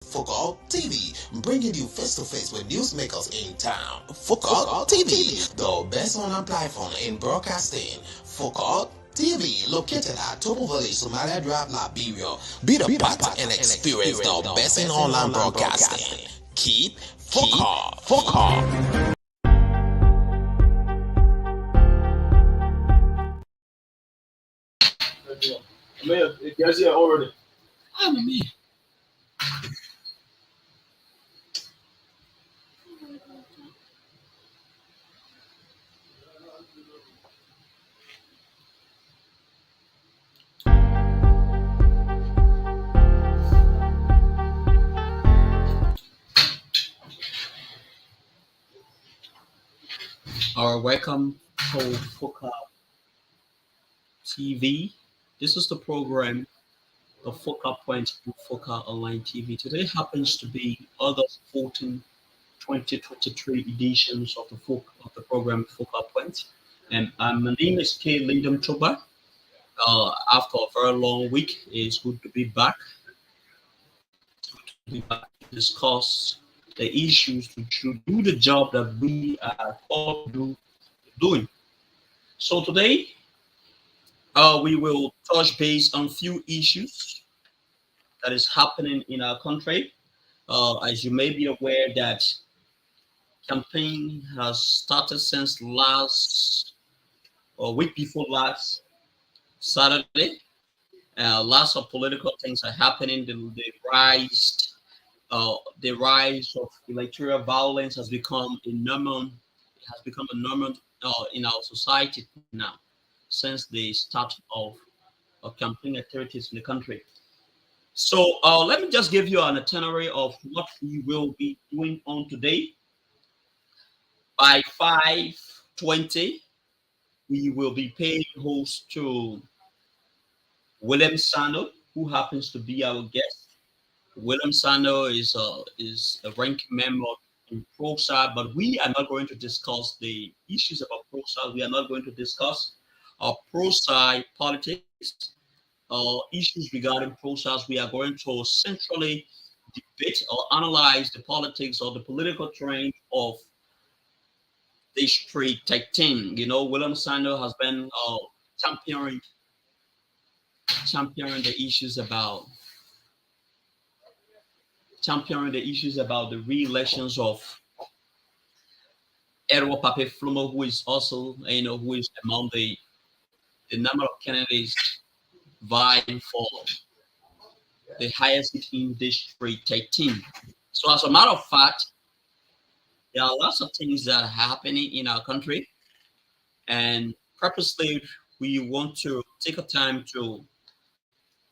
Focal TV, bringing you face to face with newsmakers in town. Focal TV, the best online platform in broadcasting. Focal TV, located at Topo Village, Somalia Drive, Liberia. Be the part and experience the best in online broadcasting. Keep Focal. Mayor, if you guys here already. I'm me. Welcome to Foca TV. This is the program, the Foca Point and Foca Online TV. Today happens to be August 14, 2023 editions of the program Foca Point. And my name is K. Lyndon Choba. After a very long week, it's good to be back. To discuss the issues to do the job that we are all doing. So today, we will touch base on few issues that is happening in our country. As you may be aware that campaign has started since last or week before last Saturday. Lots of political things are happening. The rise of electoral violence has become a normal. It has become a normal in our society now since the start of campaign activities in the country. So let me just give you an itinerary of what we will be doing on today. By 5:20, we will be paying host to William Sano, who happens to be our guest. William Sano is a ranking member in PROSA, but we are not going to discuss the issues about PROSA. We are not going to discuss PROSA politics issues regarding PROSA. We are going to centrally debate or analyze the politics or the political trend of District 13. You know, William Sano has been championing championing the issues about the re-elections of Edward Pape Flumo, who is also, who is among the number of candidates vying for the highest seat in District 13. So as a matter of fact, there are lots of things that are happening in our country, and purposely we want to take a time to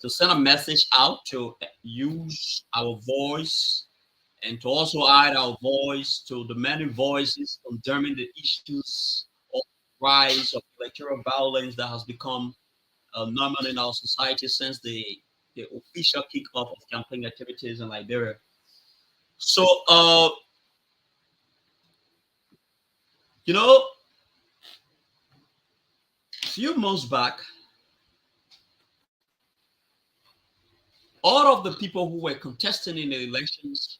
send a message out to use our voice and to also add our voice to the many voices condemning the issues of rise of electoral violence that has become normal in our society since the official kickoff of campaign activities in Liberia. So, a few months back, all of the people who were contesting in the elections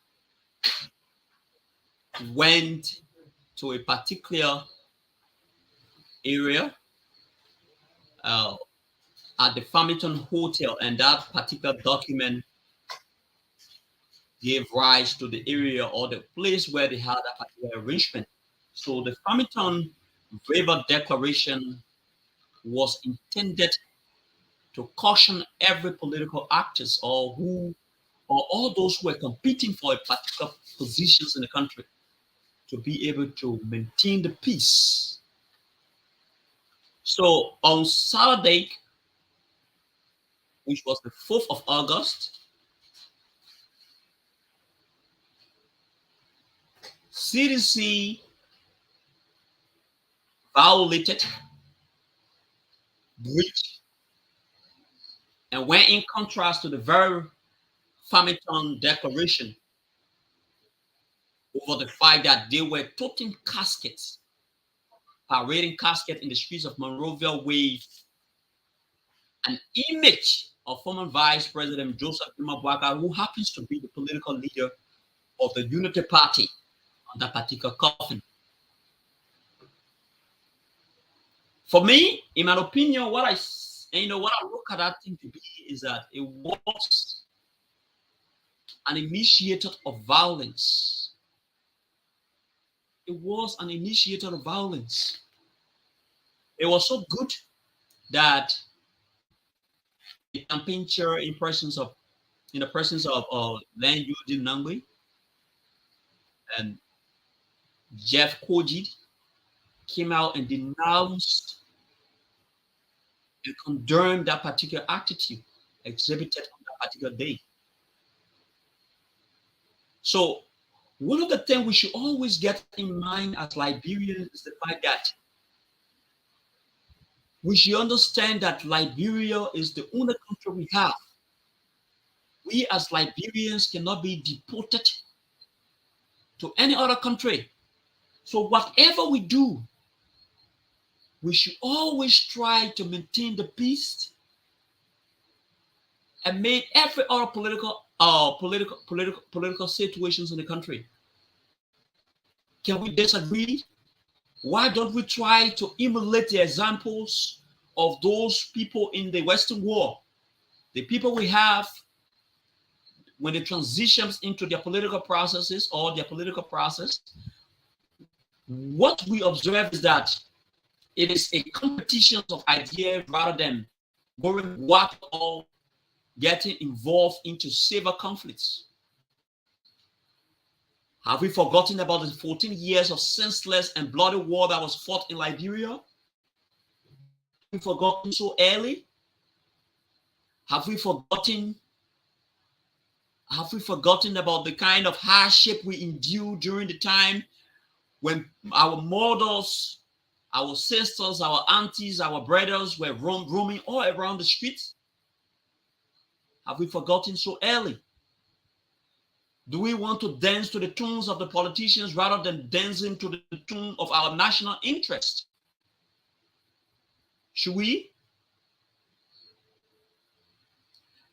went to a particular area at the Farmington Hotel, and that particular document gave rise to the area or the place where they had that particular arrangement. So the Farmington Waiver Declaration was intended to caution every political actors or all those who were competing for a particular positions in the country to be able to maintain the peace. So on Saturday, which was the 4th of August, CDC violated, breached, and went in contrast to the very Farmington Declaration over the fact that they were toting caskets, parading caskets in the streets of Monrovia with an image of former Vice President Joseph Imabwaka, who happens to be the political leader of the Unity Party on that particular coffin. For me, in my opinion, what I look at that thing to be is that it was an initiator of violence. It was an initiator of violence. It was so good that the campaign chair in the presence of Len Eugene Nangwe and Jeff Kojid came out and denounced and condemned that particular attitude exhibited on that particular day. So one of the things we should always get in mind as Liberians is the fact that we should understand that Liberia is the only country we have. We as Liberians cannot be deported to any other country. So whatever we do, we should always try to maintain the peace and make every other political situations in the country. Can we disagree? Why don't we try to emulate the examples of those people in the Western world? The people we have when they transition into their political processes or their political process, what we observe is that it is a competition of ideas rather than going what or getting involved into civil conflicts. Have we forgotten about the 14 years of senseless and bloody war that was fought in Liberia? Have we forgotten so early? Have we forgotten about the kind of hardship we endured during the time when our mothers, our sisters, our aunties, our brothers were roaming all around the streets? Have we forgotten so early? Do we want to dance to the tunes of the politicians rather than dancing to the tune of our national interest? Should we?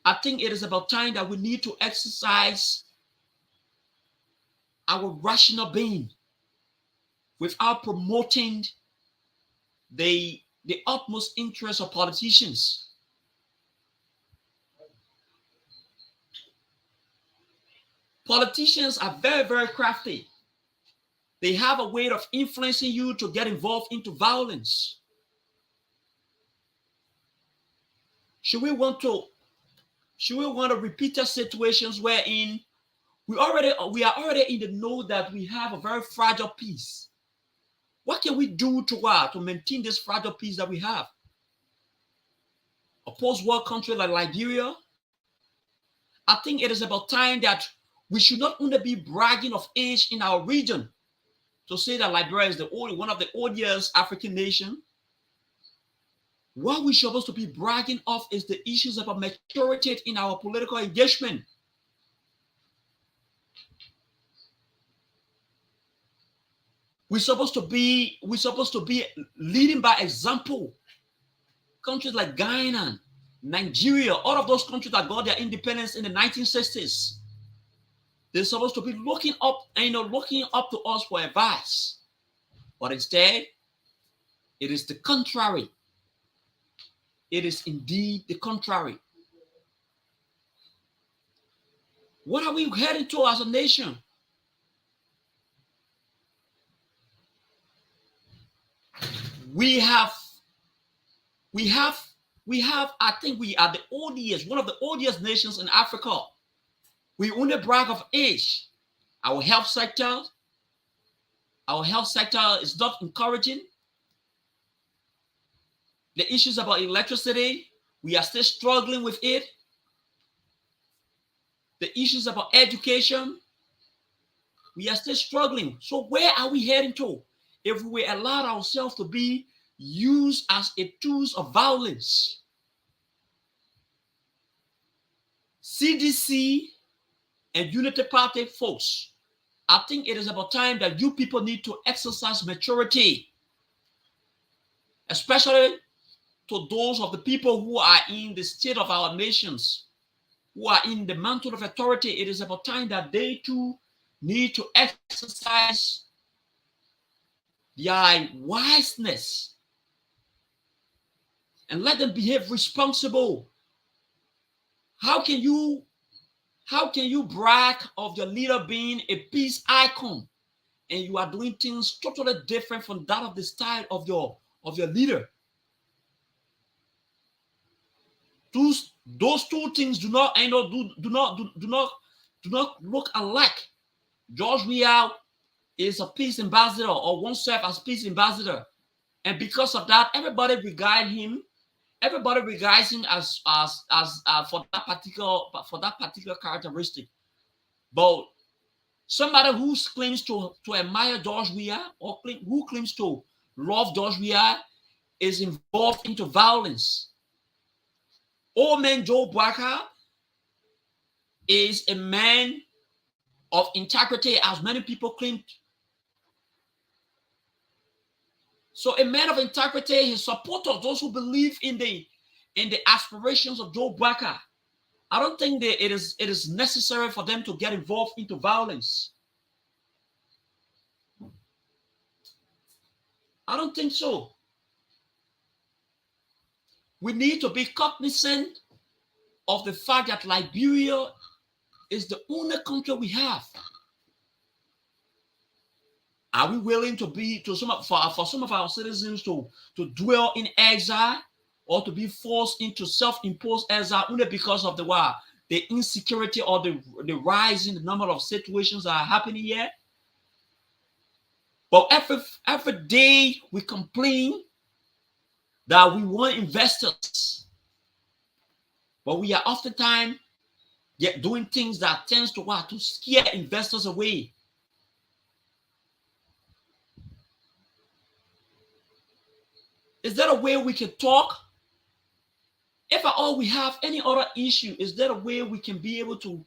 I think it is about time that we need to exercise our rational being without promoting the utmost interest of politicians. Politicians are very, very crafty. They have a way of influencing you to get involved into violence. Should we want to repeat situations wherein we are already in the know that we have a very fragile peace? What can we do to maintain this fragile peace that we have? A post-war country like Liberia, I think it is about time that we should not only be bragging of age in our region to say that Liberia is one of the oldest African nations. What we're supposed to be bragging of is the issues about maturity in our political engagement. We're supposed to be leading by example. Countries like Ghana, Nigeria, all of those countries that got their independence in the 1960s. They're supposed to be looking up to us for advice. But instead, it is the contrary. It is indeed the contrary. What are we heading to as a nation? We have, I think we are the oldest, one of the oldest nations in Africa. We only brag of age. Our health sector is not encouraging. The issues about electricity, we are still struggling with it. The issues about education, we are still struggling. So where are we heading to if we allow ourselves to be used as a tool of violence? CDC and Unity Party folks, I think it is about time that you people need to exercise maturity, especially to those of the people who are in the state of our nations, who are in the mantle of authority. It is about time that they too need to exercise their wiseness and let them behave responsible. How can you brag of your leader being a peace icon and you are doing things totally different from that of the style of your leader? Those two things do not look alike. George Weah is a peace ambassador or won't serve as peace ambassador, and because of that, everybody regards him as for that particular characteristic. But somebody who claims to admire George Weah or who claims to love George Weah is involved into violence. Old man Joe Barker is a man of integrity, as many people claim. So a man of integrity, his supporters, those who believe in the aspirations of Joe Barker, I don't think that it is necessary for them to get involved into violence. I don't think so. We need to be cognizant of the fact that Liberia is the only country we have. Are we willing to be for some of our citizens to dwell in exile or to be forced into self-imposed exile only because of the insecurity or the rise in the number of situations that are happening here? But every day we complain that we want investors, but we are oftentimes doing things that tends to scare investors away. Is there a way we can talk? If at all we have any other issue, is there a way we can be able to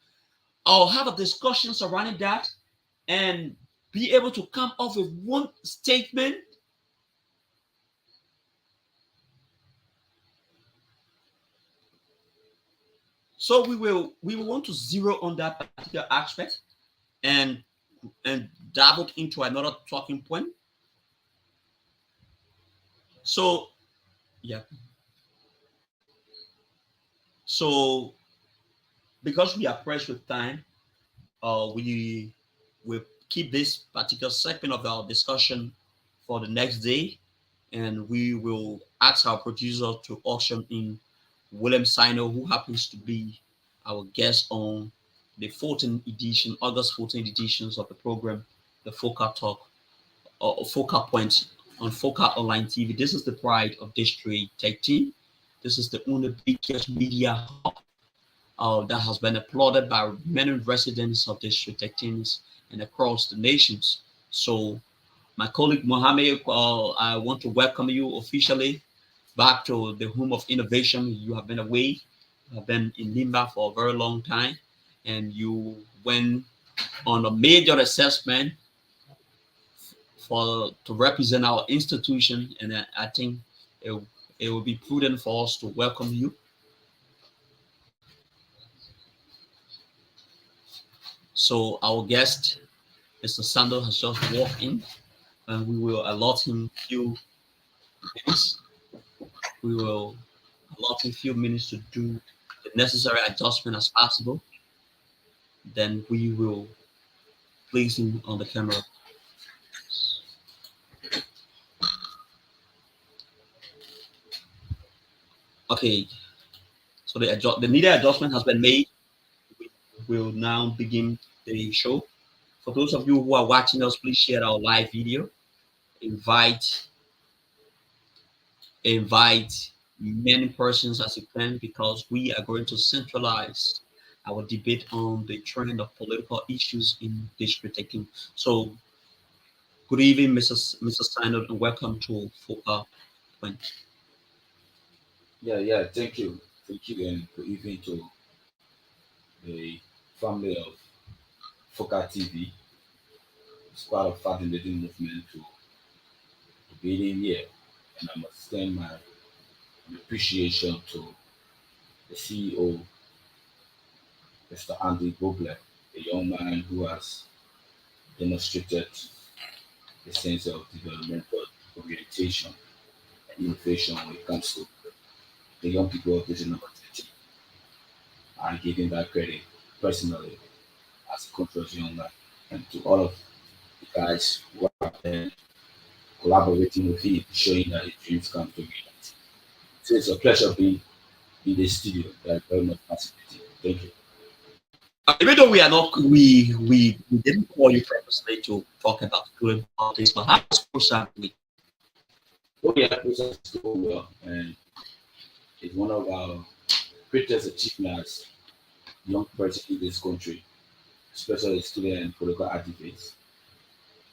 have a discussion surrounding that and be able to come up with one statement? So we will want to zero on that particular aspect and dabble into another talking point. So yeah. So because we are pressed with time, we will keep this particular segment of our discussion for the next day, and we will ask our producer to auction in William Sino, who happens to be our guest on the 14th edition, August 14th editions of the program, the Focal Talk, or Focal Point on Focal Online TV. This is the pride of District 13. This is the only biggest media hub that has been applauded by many residents of District 13 and across the nations. So, my colleague Mohammed, I want to welcome you officially back to the home of innovation. You have been away, you have been in Limba for a very long time, and you went on a major assessment to represent our institution, and I think it will be prudent for us to welcome you. So our guest, Mr. Sando, has just walked in, and we will allot him a few minutes. We will allot him a few minutes to do the necessary adjustment as possible. Then we will place him on the camera. Okay, so the needed adjustment has been made. We will now begin the show. For those of you who are watching us, please share our live video. Invite many persons as you can, because we are going to centralize our debate on the trend of political issues in District 13. So, good evening, Mr. Steiner, and welcome to Focal Point. Yeah. Thank you, and good evening to the family of Focal TV. It's part of Fighting Living Movement to be in here, and I must extend my appreciation to the CEO, Mr. Andy Bobler, a young man who has demonstrated a sense of developmental orientation and innovation when it comes to the young people of this university. I give him that credit personally as a conscious young man, and to all of the guys who have been collaborating with him, showing that his dreams come to reality. So it's a pleasure being in the studio. That very much fascinating. Thank you. Even though we are not, we didn't call you purposely to talk about student politics, but how is Kosa doing? Oh yeah, process is going well, and it's one of our greatest achievements as young person in this country, especially student and political activists.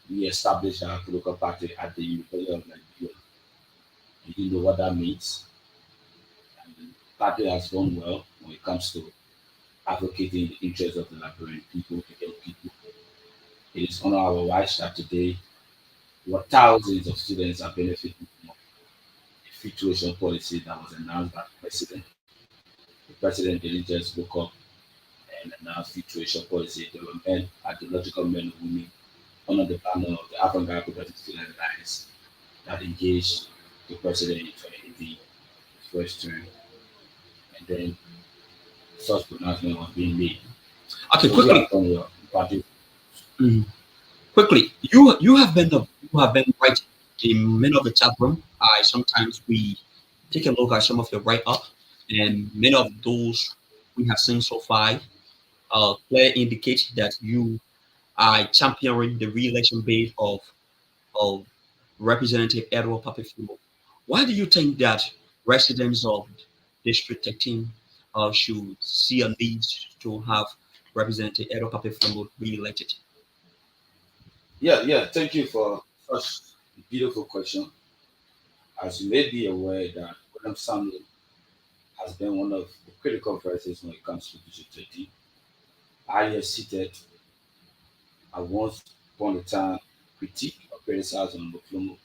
We established our political party at the University of Nigeria. You didn't know what that means. And the party has done well when it comes to advocating the interests of the Liberian people, the young people. It is on our watch that today, what thousands of students are benefiting from a free tuition policy that was announced by the president. The president didn't just woke up and announce free tuition policy. There were men, ideological men and women under the banner of the Avant-Garde Progressive Student Alliance that engaged the president in 2018, his first term, and then such pronouncement was being made. Okay, So we quickly, have done well. Party, mm, quickly. You have been writing in many of the chat room. I sometimes we take a look at some of your write up, and many of those we have seen so far clear indicate that you are championing the re-election bid of Representative Edward Papifimo. Why do you think that residents of District 13 should see a need to have Representative Edward Papifimo re-elected? yeah. Thank you for such a beautiful question. As you may be aware that William Samuel has been one of the critical voices when it comes to District 13. I have seated at once upon a time critique or criticize on Muflomo,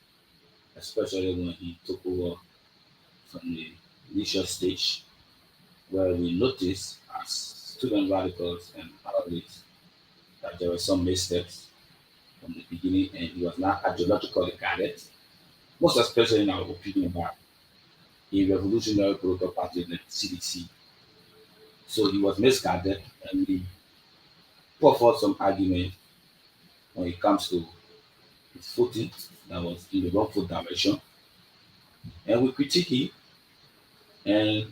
especially when he took over from the initial stage where we noticed as student radicals and analysts that there were some missteps from the beginning and he was not ideologically guided, most especially in our opinion by a revolutionary political party like CDC. So he was misguided and we put forth some argument when it comes to his footing that was in the wrongful direction. And we critique him. And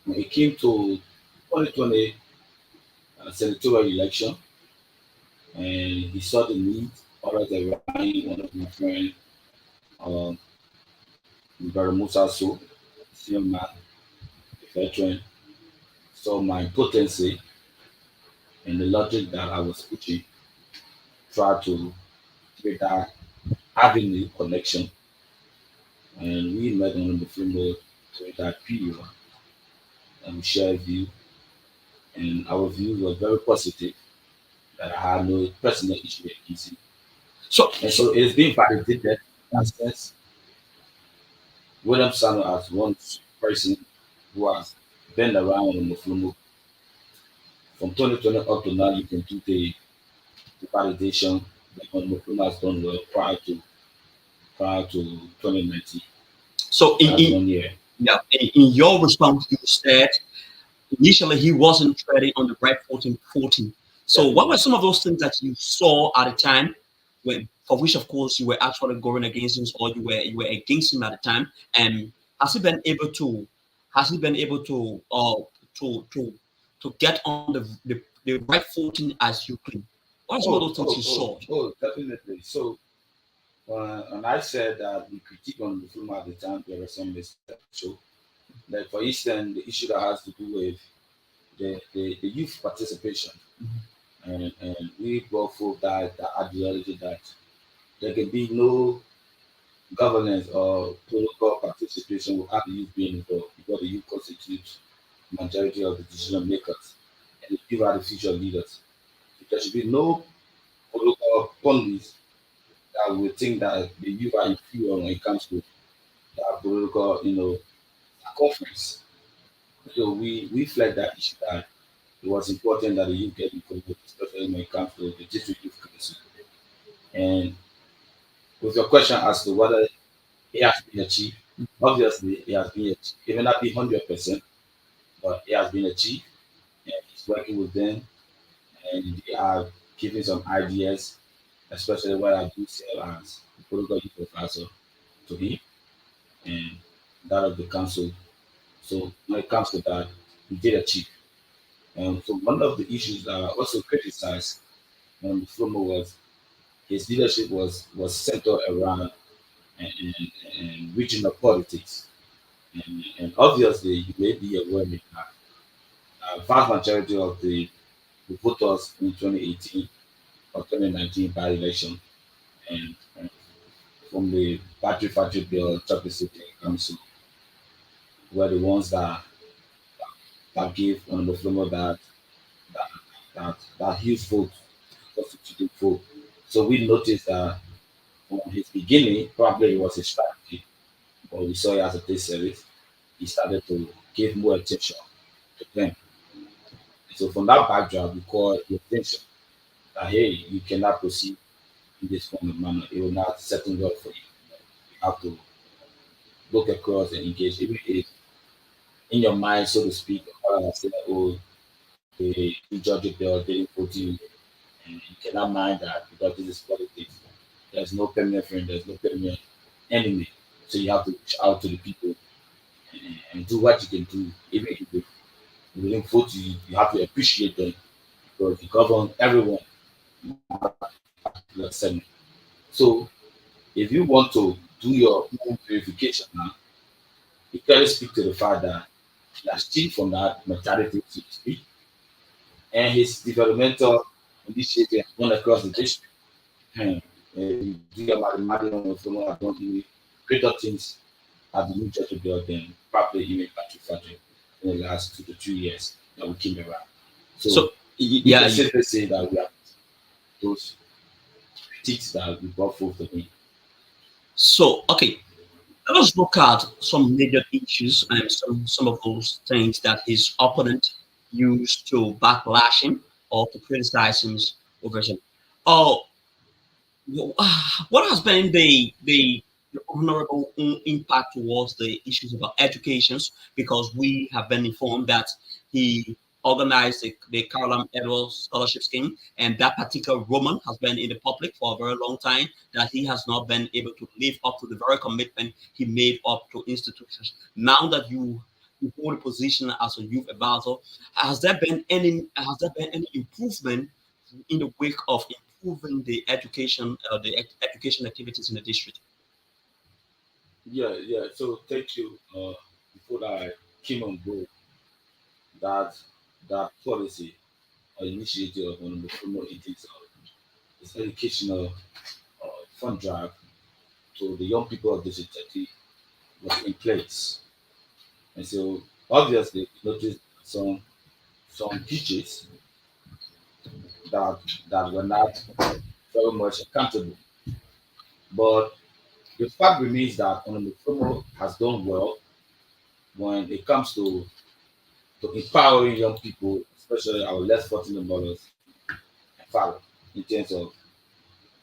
when it came to 2020 senatorial election, and he saw the need, always around one of my friends, um, Brother Musa So, senior man, a veteran, saw my potency and the logic that I was pushing, try to create that avenue connection. And we met on the framework during that period and we shared view. And our view was very positive that I had no personal issue against him. So, And so it has been validated that since William Sano as one person who has been around on the film from 2020 up to now, you can do the validation that on the film has done well prior to 2019. so That's 1 year. yeah, in your response, you said initially he wasn't treading on the right footing. So, what were some of those things that you saw at the time, when for which, of course, you were actually going against him, or you were against him at the time? And has he been able to has he been able to to get on the right footing as you claim? What are some of those things you saw? Definitely. So and I said that we critique on the film at the time, there were some missteps. So, like for instance, the issue that has to do with the youth participation. And we brought forth that ideology that there can be no governance or political participation without the youth being involved because the youth constitutes the majority of the decision makers and the youth are the future leaders. There should be no political policies that will think that the youth are inferior when it comes to that political, conference. So we flagged that issue that it was important that the youth get involved, especially when it comes to the district youth council. And with your question as to whether it has been achieved, obviously it has been achieved. It may not be 100%, but it has been achieved. And he's working with them, and they are giving some ideas, especially what I do sell as the protocol youth advisor to him and that of the council. So when it comes to that, we did achieve. And so one of the issues that I also criticized on the former was his leadership was centered around and regional politics. And obviously, you may be aware that a vast majority of the voters in 2018 or 2019 by election and from the Battery Factory Bill, Chocolate City Council were the ones that gave on the Flomo that that huge vote, constituted vote. So we noticed that from his beginning, probably it was a strategy, but we saw it as a test service. He started to give more attention to them. So from that backdrop, we call the attention that hey, you cannot proceed in this form of manner. It will not settle well for you. You have to look across and engage, even if in your mind, so to speak, say, oh, the judge of bill didn't put you, and you cannot mind that because this is politics. There's no permanent friend, there's no permanent enemy. So you have to reach out to the people and do what you can do. Even if they didn't vote you, you have to appreciate them because you govern everyone. So if you want to do your own verification now, you clearly speak to the fact that he has changed from that mentality, so to speak, and his developmental initiative has gone across the district. And you do your mathematics on the don't do greater things have been new church built than probably even Patrick Frederick in the last 2 to 3 years that we came around. So yeah, can safely say that we have those critiques that we brought forth to me. So okay, let us look at some major issues and some of those things that his opponent used to backlash him or to criticize him over him. Oh, what has been the honorable impact towards the issues about educations? Because we have been informed that he organized the Caroline Edwards Scholarship Scheme, and that particular woman has been in the public for a very long time, that he has not been able to live up to the very commitment he made up to institutions. Now that you hold a position as a youth advisor, has there been any improvement in the wake of improving the education education activities in the district? Yeah. So thank you. Before that I came on board, that that policy or initiative on the former it is educational fund drive to the young people of the city was in place. And so obviously we noticed some teachers that that were not very much accountable. But the fact remains that Onomofomo has done well when it comes to empowering young people, especially our less fortunate mothers and fathers, in terms of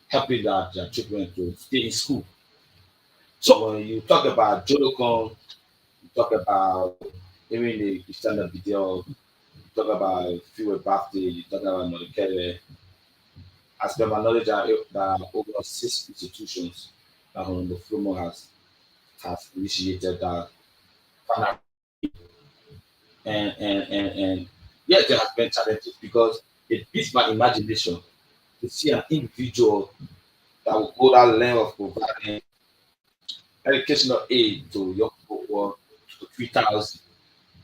helping their children to stay in school. So when you talk about Jolocon, you talk about even the standard video, you talk about fewer birthday, you talk about Nodikere. As per my knowledge, there are over 6 institutions that the Flomo has initiated that and yes, there has been challenges because it beats my imagination to see an individual that will go that length of providing educational aid to young people for 3,000.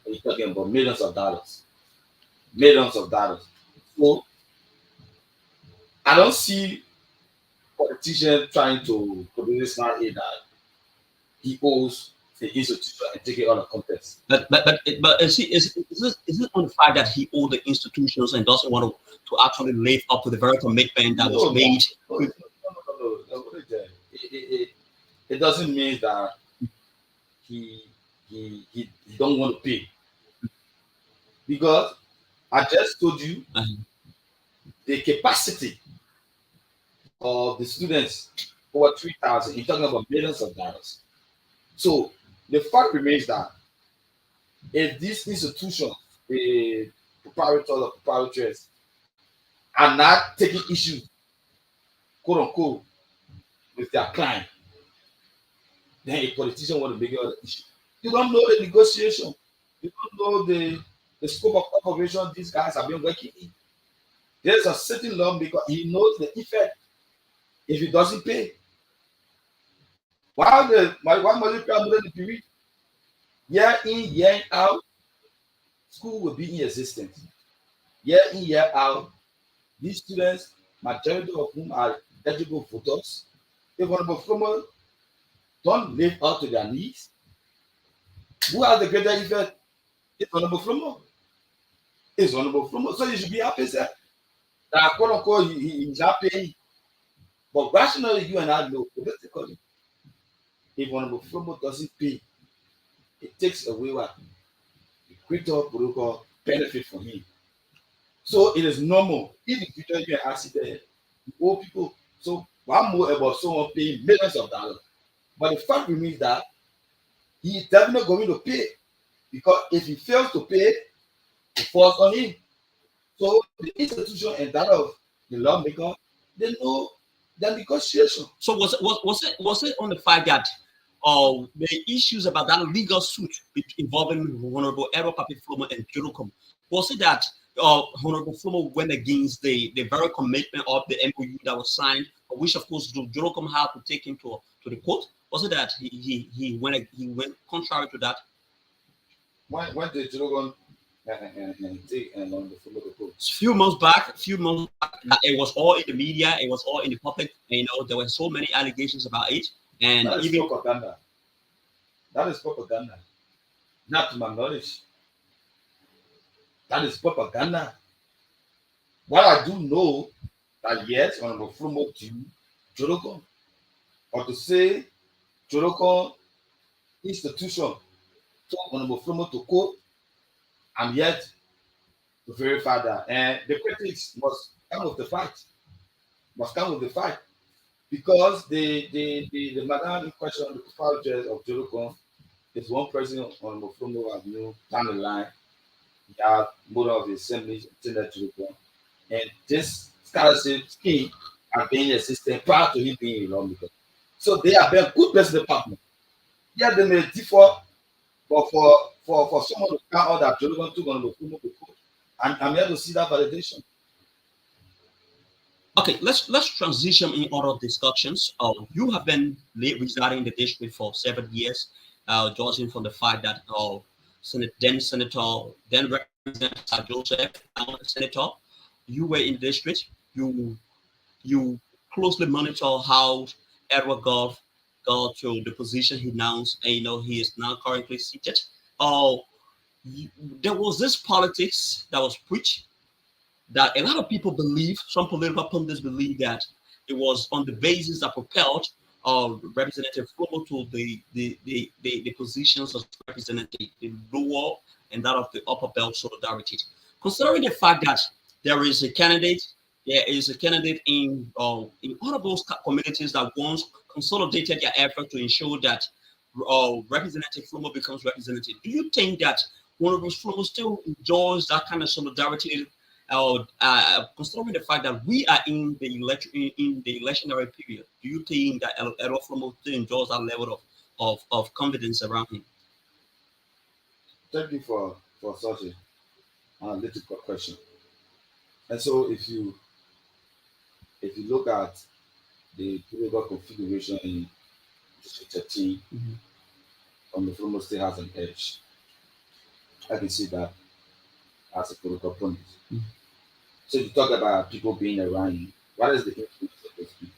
We're talking about millions of dollars. Millions of dollars. So I don't see politicians trying to produce this man aid that he owes the institution and take it out of context. But see, is it on the fact that he owed the institutions and doesn't want to actually live up to the very commitment that was made? No. It doesn't mean that he you don't want to pay. Because I just told you the capacity of the students over 3,000. You're talking about millions of dollars. So the fact remains that if these institutions, the proprietors or proprietors, are not taking issues, quote unquote, with their client, then a politician want to make other issue. You don't know the negotiation. You don't know the scope of operation these guys have been working in. There's a certain law because he knows the effect if he doesn't pay. Why must you pay more than the period? Year in, year out, school will be in existence. Year in, year out, these students, majority of whom are eligible voters, if one of them don't live up to their needs, who has the greater effect? It's Honorable Flomo. It's Honorable Flomo. So you should be happy, sir. That quote unquote he's not paying. But rationally, you and I know, if Honorable Flomo doesn't pay, it takes away what the greater political benefit from him. So it is normal. If the future you and I sit there, you owe people. So one more about someone paying millions of dollars. But the fact remains that he is definitely going to pay. Because if he fails to pay, it falls on him. So the institution and that of the lawmaker, they know the negotiation. So was it on the fact that the issues about that legal suit involving Honorable Edward Papi Flomo and Jodocom, was it that Honorable Flomo went against the very commitment of the MOU that was signed, which of course Jodocom had to take him to the court? Was it that he went contrary to that? When did Jodocom take and on the Flomo the court? Few months back, it was all in the media, it was all in the public. You know, there were so many allegations about it, and That is even propaganda. That is propaganda. Not to my knowledge. That is propaganda. What I do know that yes, Honorable Flomo to Jodocom, or to say Jodocom institution took Honorable Flomo to court, and yet to verify that. And the critics must come with the fight. Must come with the fight. Because the madam in question, the proprietor of Jodocom, is one person on the Flomo Avenue down the line. He had more of the assembly attended Jodocom. And this scholarship scheme are being assisted prior to him being a lawmaker. So they have been good business partner. Yeah, they may differ, but for someone to count out that Jodocom took on the Flomo to court, and I'm here to see that validation. okay, let's transition in other discussions. You have been residing in the district for 7 years, judging from the fact that then Representative Sir Joseph, now Senator, you were in the district. You closely monitor how Edward Gov got to the position he announced, and you know he is now currently seated. There was this politics that was preached that a lot of people believe, some political pundits believe that it was on the basis that propelled Representative Flomo to the positions of representative, the lower and that of the upper belt solidarity. Considering the fact that there is a candidate in all of those communities that once consolidated their effort to ensure that Representative Flomo becomes representative, do you think that one of those Flomo still enjoys that kind of solidarity? Considering the fact that we are in the electionary period, do you think that Edward Flomo still enjoys that level of confidence around him? Thank you for such an analytical question. And so if you look at the political configuration in District 13, on the Flomo still has an edge. I can see that as a political opponent. So you talk about people being around you. What is the influence of those people?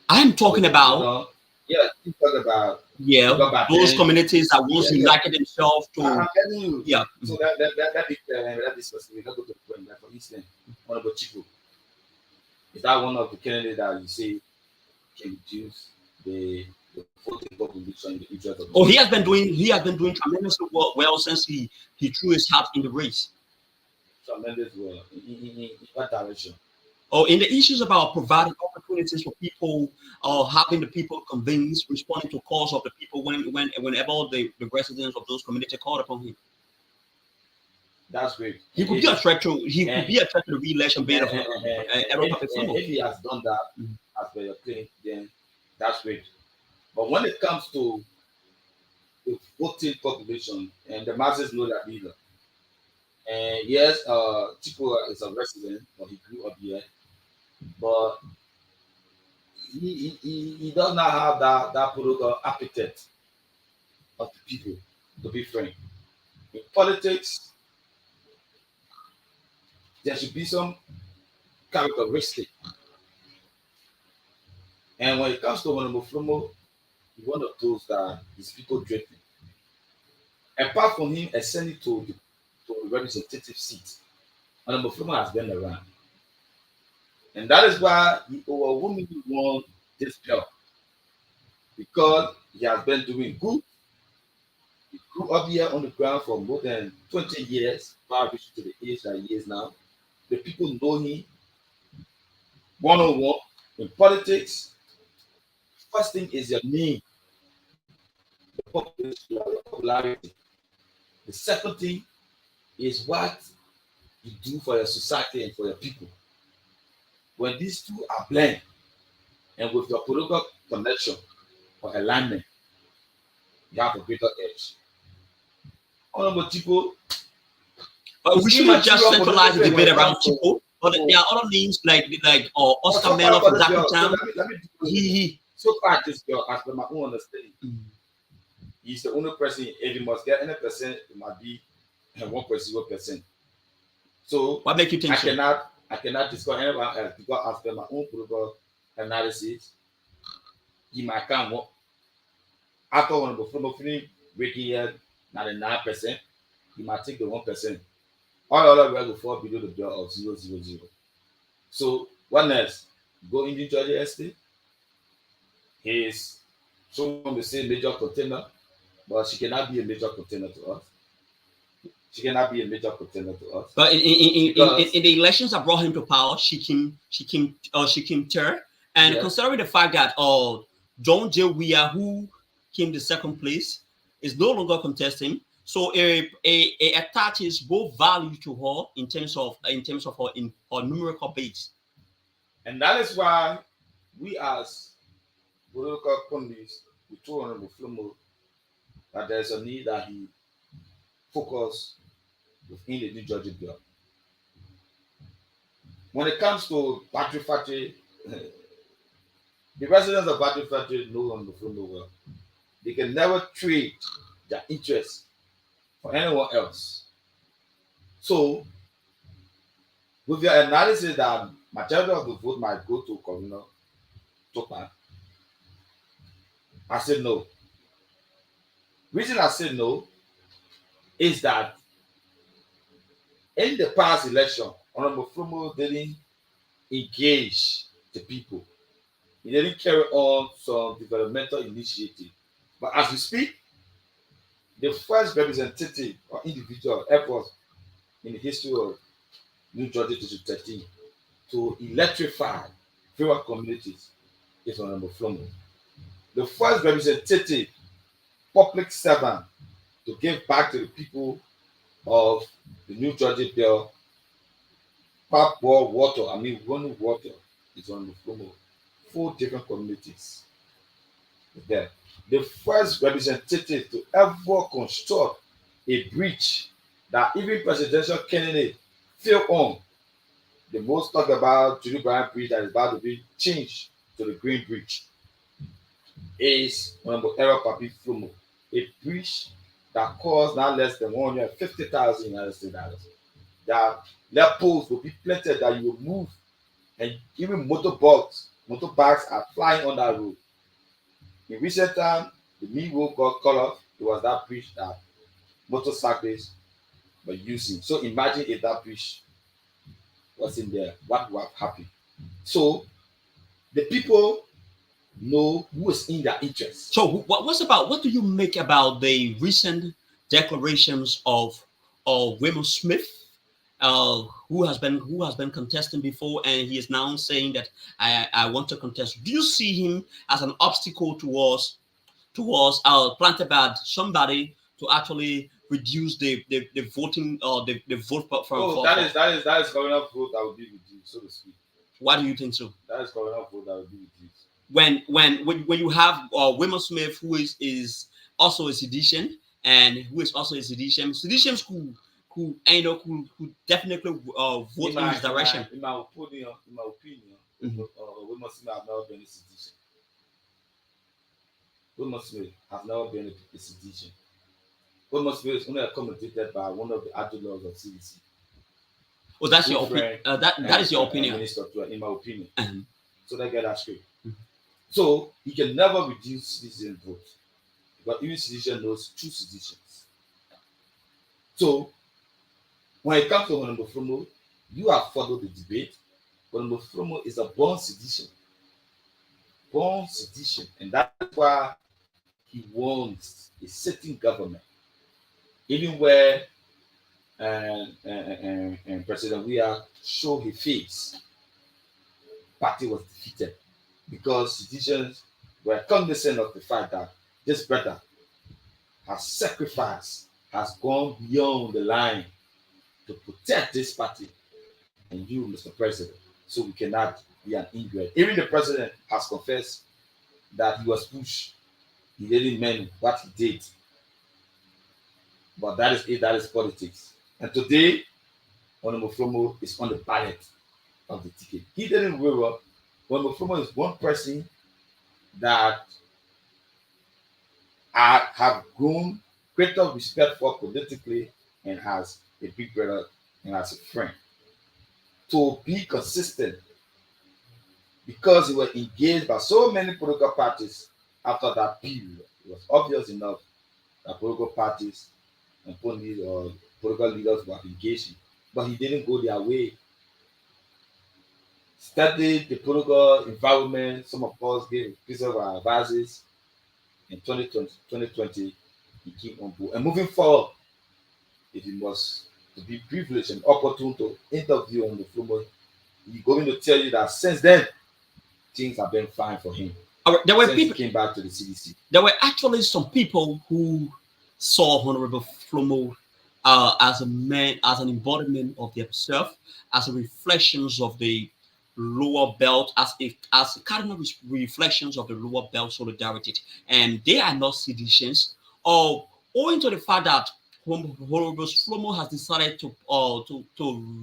I'm talking about you talk about those communities that once united themselves to. I'm telling you. Yeah. So that be specific. Let's go to the point. Like for instance, Honorable Chico. Is that one of the candidates that you say can reduce the the voting population in the interest of the Oh, people. he has been doing tremendously well since he threw his hat in the race. Tremendous well. In what direction? Or in the issues about providing opportunities for people, or having the people convinced, responding to calls of the people whenever the residents of those communities called upon him. That's great. He could be a threat to the re-election bid of if he has done that, as per your claim, then that's great. But when it comes to the voting population, and the masses know that either. And yes, Chico is a resident, or he grew up here, but he does not have that political appetite of the people, to be frank. In politics, there should be some characteristic. And when it comes to Honorable Flomo, he's one of those that is people driven. Apart from him ascending to the representative seat, Honorable Flomo has been around. And that is why he overwhelmingly won this job. Because he has been doing good. He grew up here on the ground for more than 20 years, far reaching to the age that he is now. The people know him one-on-one in politics. First thing is your name, your popularity. The second thing is what you do for your society and for your people. When these two are blended, and with your political connection or alignment, you have a greater edge. Honorable Tipo, we shouldn't just centralize the debate around people. But there are other names like Oscar Melo from Zakutam. So far, this girl, as per my own understanding, he's the only person. If he must get any percent, it might be 1.0%. So what make you think I cannot discuss anyone else because as per my own political analysis, he might come after one before finishing breaking here 99%, he might take the 1%. All other will go fall below the bill of 000. So what next? Go into Georgia Estate. He's someone to say major contender, but she cannot be a major contender to us. She cannot be a major contender to us. But in the elections that brought him to power, she came third. And considering the fact that John J. Weah, who came the second place, is no longer contesting, so it attaches both value to her in terms of her numerical base. And that is why we as political pundits, we told Honorable Flomo that there's a need that he focus within the New Georgia bill. When it comes to Battery Factory, the residents of Battery Factory know Honorable Flomo well. They can never trade their interest for anyone else. So, with your analysis that majority of the vote might go to Governor Topan, I said no. Reason I said no is that in the past election, Honorable Flomo didn't engage the people. He didn't carry on some developmental initiative. But as we speak, the first representative or individual effort in the history of New Georgia 2013 to electrify rural communities is Honorable Flomo. The first representative public servant to give back to the people of the New Georgia bill, running water is Honorable Flomo. 4 different communities there. The first representative to ever construct a bridge that even presidential candidate failed on. The most talked about Julie Bryant Bridge that is about to be changed to the Green Bridge is Honorable Errol Papi Flomo. A bridge that costs not less than $150,000 United States dollars. That poles will be planted that you will move, and even motorbikes are flying on that road. In recent time, the main road got cut off. It was that bridge that motorcyclists were using. So imagine if that bridge was in there, what would have happened? So the people know who is in their interest. So what do you make about the recent declarations of William Smith, who has been contesting before, and he is now saying that I want to contest? Do you see him as an obstacle towards planted by somebody to actually reduce the voting or the vote from? That is going up vote that will be reduced, so to speak. Why do you think so? That is going up vote that will be reduced. When you have William Smith, who is also a sedition, and who is also a seditions who definitely vote in his direction. In my opinion, William Smith has never been a sedition. William Smith has never been a sedition. William Smith is only accommodated by one of the adults of CDC. Oh, that's your opinion. That is your opinion. Minister, in my opinion. Uh-huh. So they get that straight. So he can never reduce citizen vote. But even citizen knows true citizens. So when it comes to Honorable Flomo, you have followed the debate. Honorable Flomo is a born sedition. Born sedition. And that's why he wants a sitting government. Even where President Weah showed his face, party was defeated. Because citizens were cognizant of the fact that this brother has sacrificed, has gone beyond the line to protect this party and you, Mr. President, so we cannot be an ingrate. Even the president has confessed that he was pushed. He didn't mean what he did. But that is it, that is politics. And today, Honorable Flomo is on the ballot of the ticket. He didn't waver. Honorable Flomo is one person that I have grown greater respect for politically and has a big brother and as a friend. To be consistent, because he was engaged by so many political parties after that period, it was obvious enough that political parties and political leaders were engaging, but he didn't go their way. Studied the political environment. Some of us gave a piece of our advices. In 2020, he came on board. And moving forward, it was to be privileged and opportune to interview on the Flomo. He's going to tell you that since then, things have been fine for him. There were since people he came back to the CDC. There were actually some people who saw Honorable Flomo as a man, as an embodiment of themselves, as a reflections of the lower belt, as cardinal reflections of the lower belt solidarity, and they are not seditions. Owing to the fact that Honorable Flomo has decided to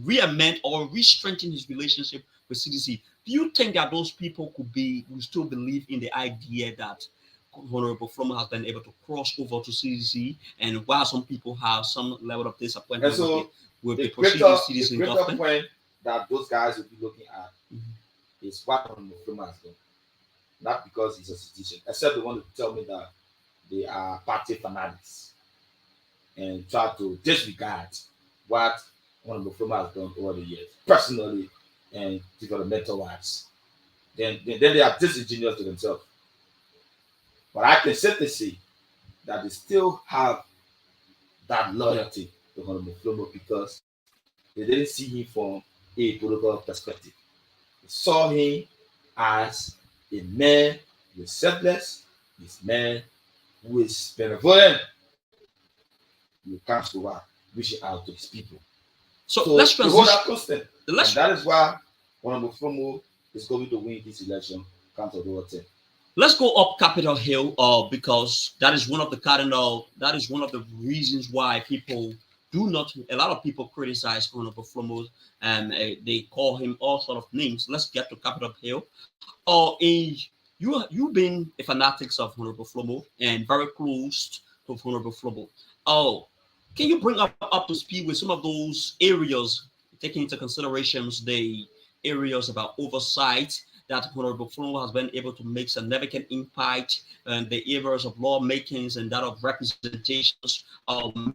re-amend or re-strengthen his relationship with CDC, do you think that those people will still believe in the idea that Honorable Flomo has been able to cross over to CDC, and while some people have some level of disappointment with the proceeding CDC government? The point that those guys will be looking at is what Honorable Flomo has done, not because he's a citizen, except they want to tell me that they are party fanatics and try to disregard what Honorable Flomo has done over the years, personally and developmental wise. Then they are disingenuous to themselves. But I can certainly say that they still have that loyalty to Honorable Flomo because they didn't see him from a political perspective. They saw him as a man who is selfless, a man who is benevolent, who comes to work, reaching out to his people. So let's hold that constant. And that is why Honorable Flomo is going to win this election. Count on the water. Let's go up Capitol Hill, because that is one of the reasons why a lot of people criticize Honorable Flomo, and they call him all sort of names. Let's get to Capitol Hill. You've been a fanatic of Honorable Flomo and very close to Honorable Flomo. Can you bring up to speed with some of those areas, taking into considerations the areas about oversight that Honorable Flomo has been able to make significant impact, and the areas of lawmakings and that of representations,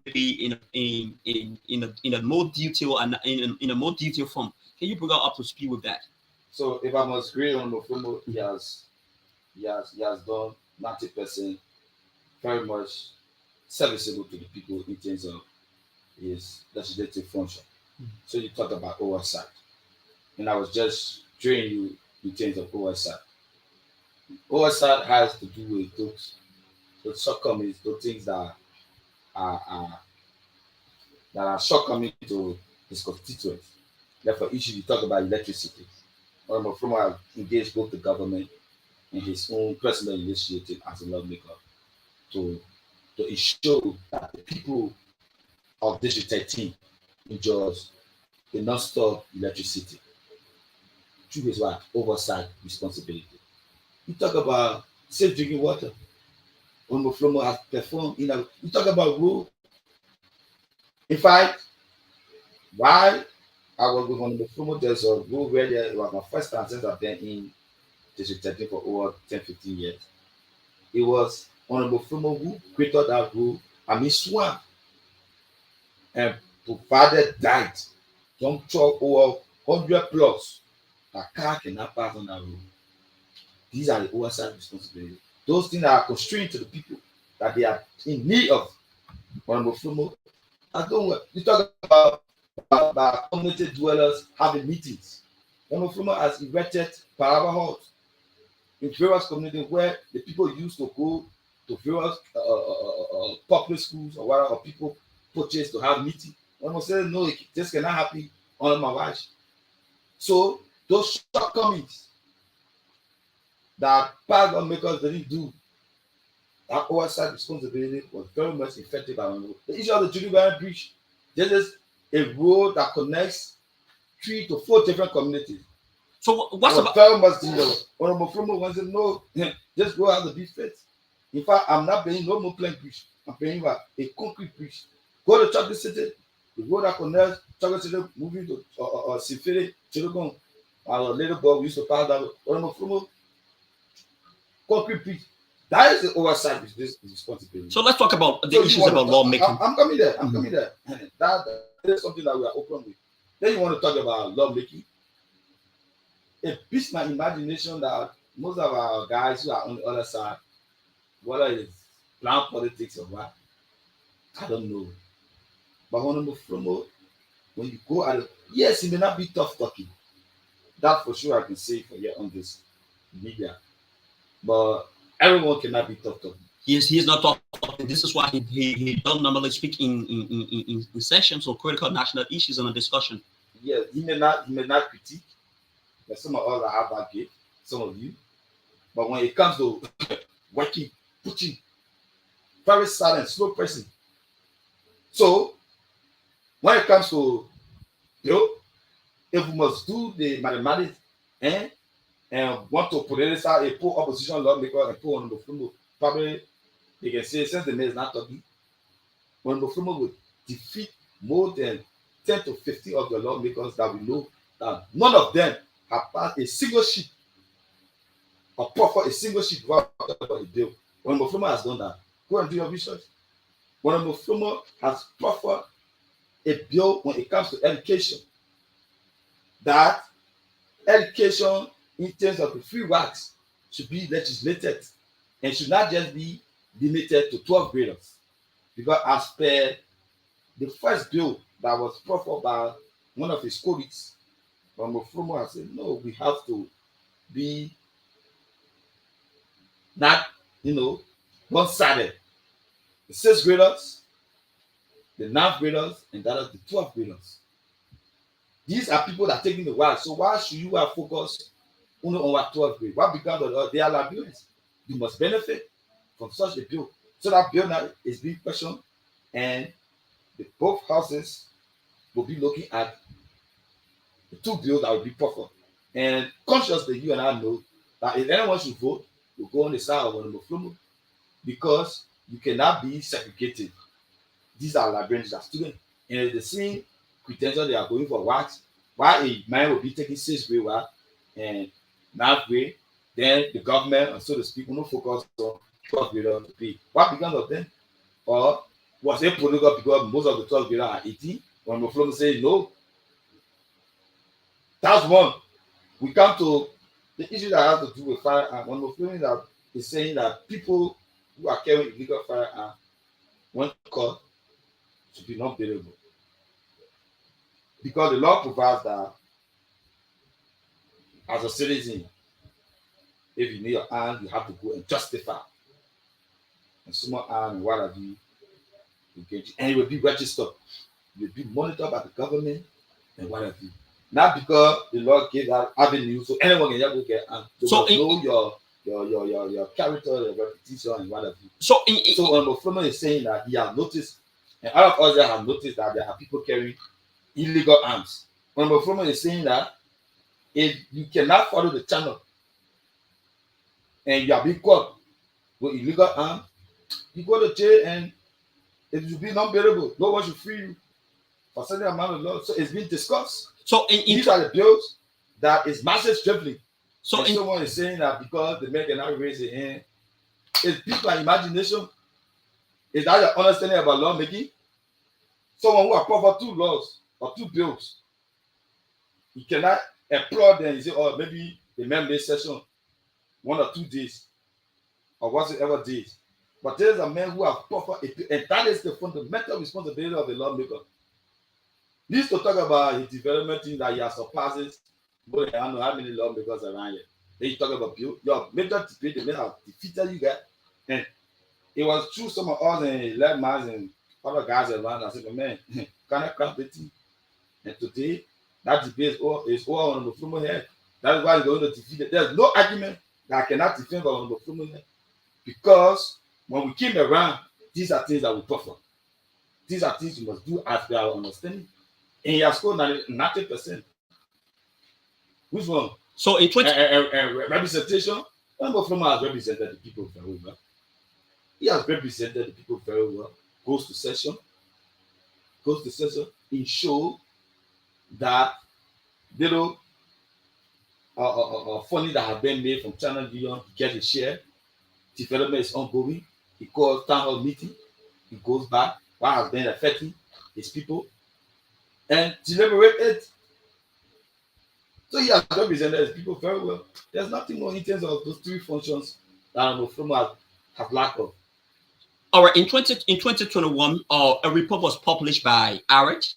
maybe in a more detail and in a more detailed form? Can you bring up to speed with that? So, if I must agree on Honorable Flomo, he has he has done 90% very much serviceable to the people in terms of his legislative function. So you talk about oversight, and I was just training you in terms of oversight. Oversight has to do with those shortcomings, those things are, are that are shortcoming to his constituents. Therefore, issue you talk about electricity. From I engaged both the government and his own personal initiative as a lawmaker to ensure that the people of District 13 enjoys a non-stop electricity through his what oversight responsibility. You talk about safe drinking water. Flomo has performed. You talk about rule. In fact, why I was with Flomo, there's a rule where it was my first time since I've been in District 13 for over 10, 15 years. It was Honorable Flomo who created that rule. I mean, swam and provided died. Don't talk over 100 plus. A car cannot pass on that road. These are the oversight responsibilities. Those things are constrained to the people that they are in need of. Honorable Flomo, I don't know. You talk about community dwellers having meetings. Honorable Flomo has erected Paraba halls in various communities where the people used to go to various public schools or whatever, or people purchase to have meetings. Honorable said, no, this cannot happen on my watch. So those shortcomings that paragon makers didn't do, that oversight responsibility was very much effective. The issue of the Julian Bridge, this is a road that connects 3 to 4 different communities. So what's about very much Honorable Flomo wants to know, just go out the be fit. In fact, I'm not paying no more plank bridge. I'm paying a concrete bridge. Go to Chocolate City, the road that connects Chocolate City, moving to Sifere, Chilogon, our little boy, we used to pass that. Honorable Flomo, concrete bridge. That is the oversight responsibility. So let's talk about the issues about lawmaking. I'm coming there. I'm coming there. That is something that we are open with. Then you want to talk about lawmaking. It beats my imagination that most of our guys who are on the other side, whether it's plan politics or what, I don't know. But Honorable Flomo, when you go at it, yes, it may not be tough talking. That for sure I can say for you on this media. But everyone cannot be tough talking. He's not talking. This is why he don't normally speak in sessions or critical national issues in a discussion. Yeah, he may not critique. But some of us that have that gift, some of you. But when it comes to working, pushing, very silent, slow person. So when it comes to if we must do the mathematics and want to put it aside, a poor opposition lawmaker and poor Honorable Flomo, probably they can say since the man is not talking, Honorable Flomo will defeat more than 10 to 15 of the lawmakers that we know that none of them have passed a single sheet or proffered a single sheet without a bill. Honorable Flomo has done that. Go and do your research. Honorable Flomo has proffered a bill when it comes to education. That education in terms of the free rights should be legislated and should not just be limited to 12 graders. Because as per the first bill that was proffered by one of his colleagues, Honorable Flomo has said, no, we have to be not, one-sided. The 6th graders, the 9th graders, and that of the 12th graders. These are people that are taking the wild. So why should you have focused only on what 12th grade? What because of they are liabilities? You must benefit from such a bill. So that bill now is being questioned, and both houses will be looking at the 2 bills that will be proffered. And consciously, you and I know that if anyone should vote, we'll go on the side of Honorable Flomo, because you cannot be segregated. These are librarians, that students, and the same credential they are going for what? Why a man will be taking 6th grade what, and 9th grade, then the government and so to speak will not focus on 12th graders to pay. What becomes of them? Or was it political because most of the 12th graders are 18? When the say no, that's one. We come to the issue that has to do with firearm, one of the that is saying that people who are carrying illegal firearm, when caught, should be not bailable. Because the law provides that as a citizen, if you need your arm, you have to go and justify. And small arm and what have you, and it will be registered. You will be monitored by the government and what have you. Not because the law gave that avenue, so anyone can just go get arm. So know your character, your reputation, and what have you. So Floma is saying that he has noticed, and all of us have noticed that there are people carrying illegal arms. Floma is saying that if you cannot follow the channel and you are being caught with illegal arms, you go to jail and it will be non-bearable. No one should free you for certain amount of law. So it's been discussed. So these are the bills that is massive tripling. So someone is saying that because the men cannot raise their hand, it's people imagination. Is that your understanding about lawmaking? Someone who approve 2 laws or 2 bills, you cannot applaud them and say, oh, maybe the men made session 1 or 2 days or whatsoever days. But there's a man who have proper, and that is the fundamental responsibility of the lawmaker. He needs to talk about his development thing that he has surpasses. But I don't know how many lawmakers around here. Then you talk about bill. Your major debate, the men have defeated you guys. And it was true some of us and Lemans and other guys around. I said, man, can I craft the team? And today, that debate is all on the Floma head. That is why he's going to defeat it. There's no argument that I cannot defend on the Floma head. Because when we came around, these are things that we prefer. These are things you must do as per our understanding. And he has scored 90%. Which one? So in 20 representation, Floma has represented the people very well. He has represented the people very well. Goes to session. He showed that little funding that have been made from Channel Vision to get a share. Development is ongoing. He calls town hall meeting. He goes back. What has been affecting his people and deliberated. So he has represented his people very well. There's nothing more in terms of those 3 functions that Floma have lack of. All right, in 2021, a report was published by ARET.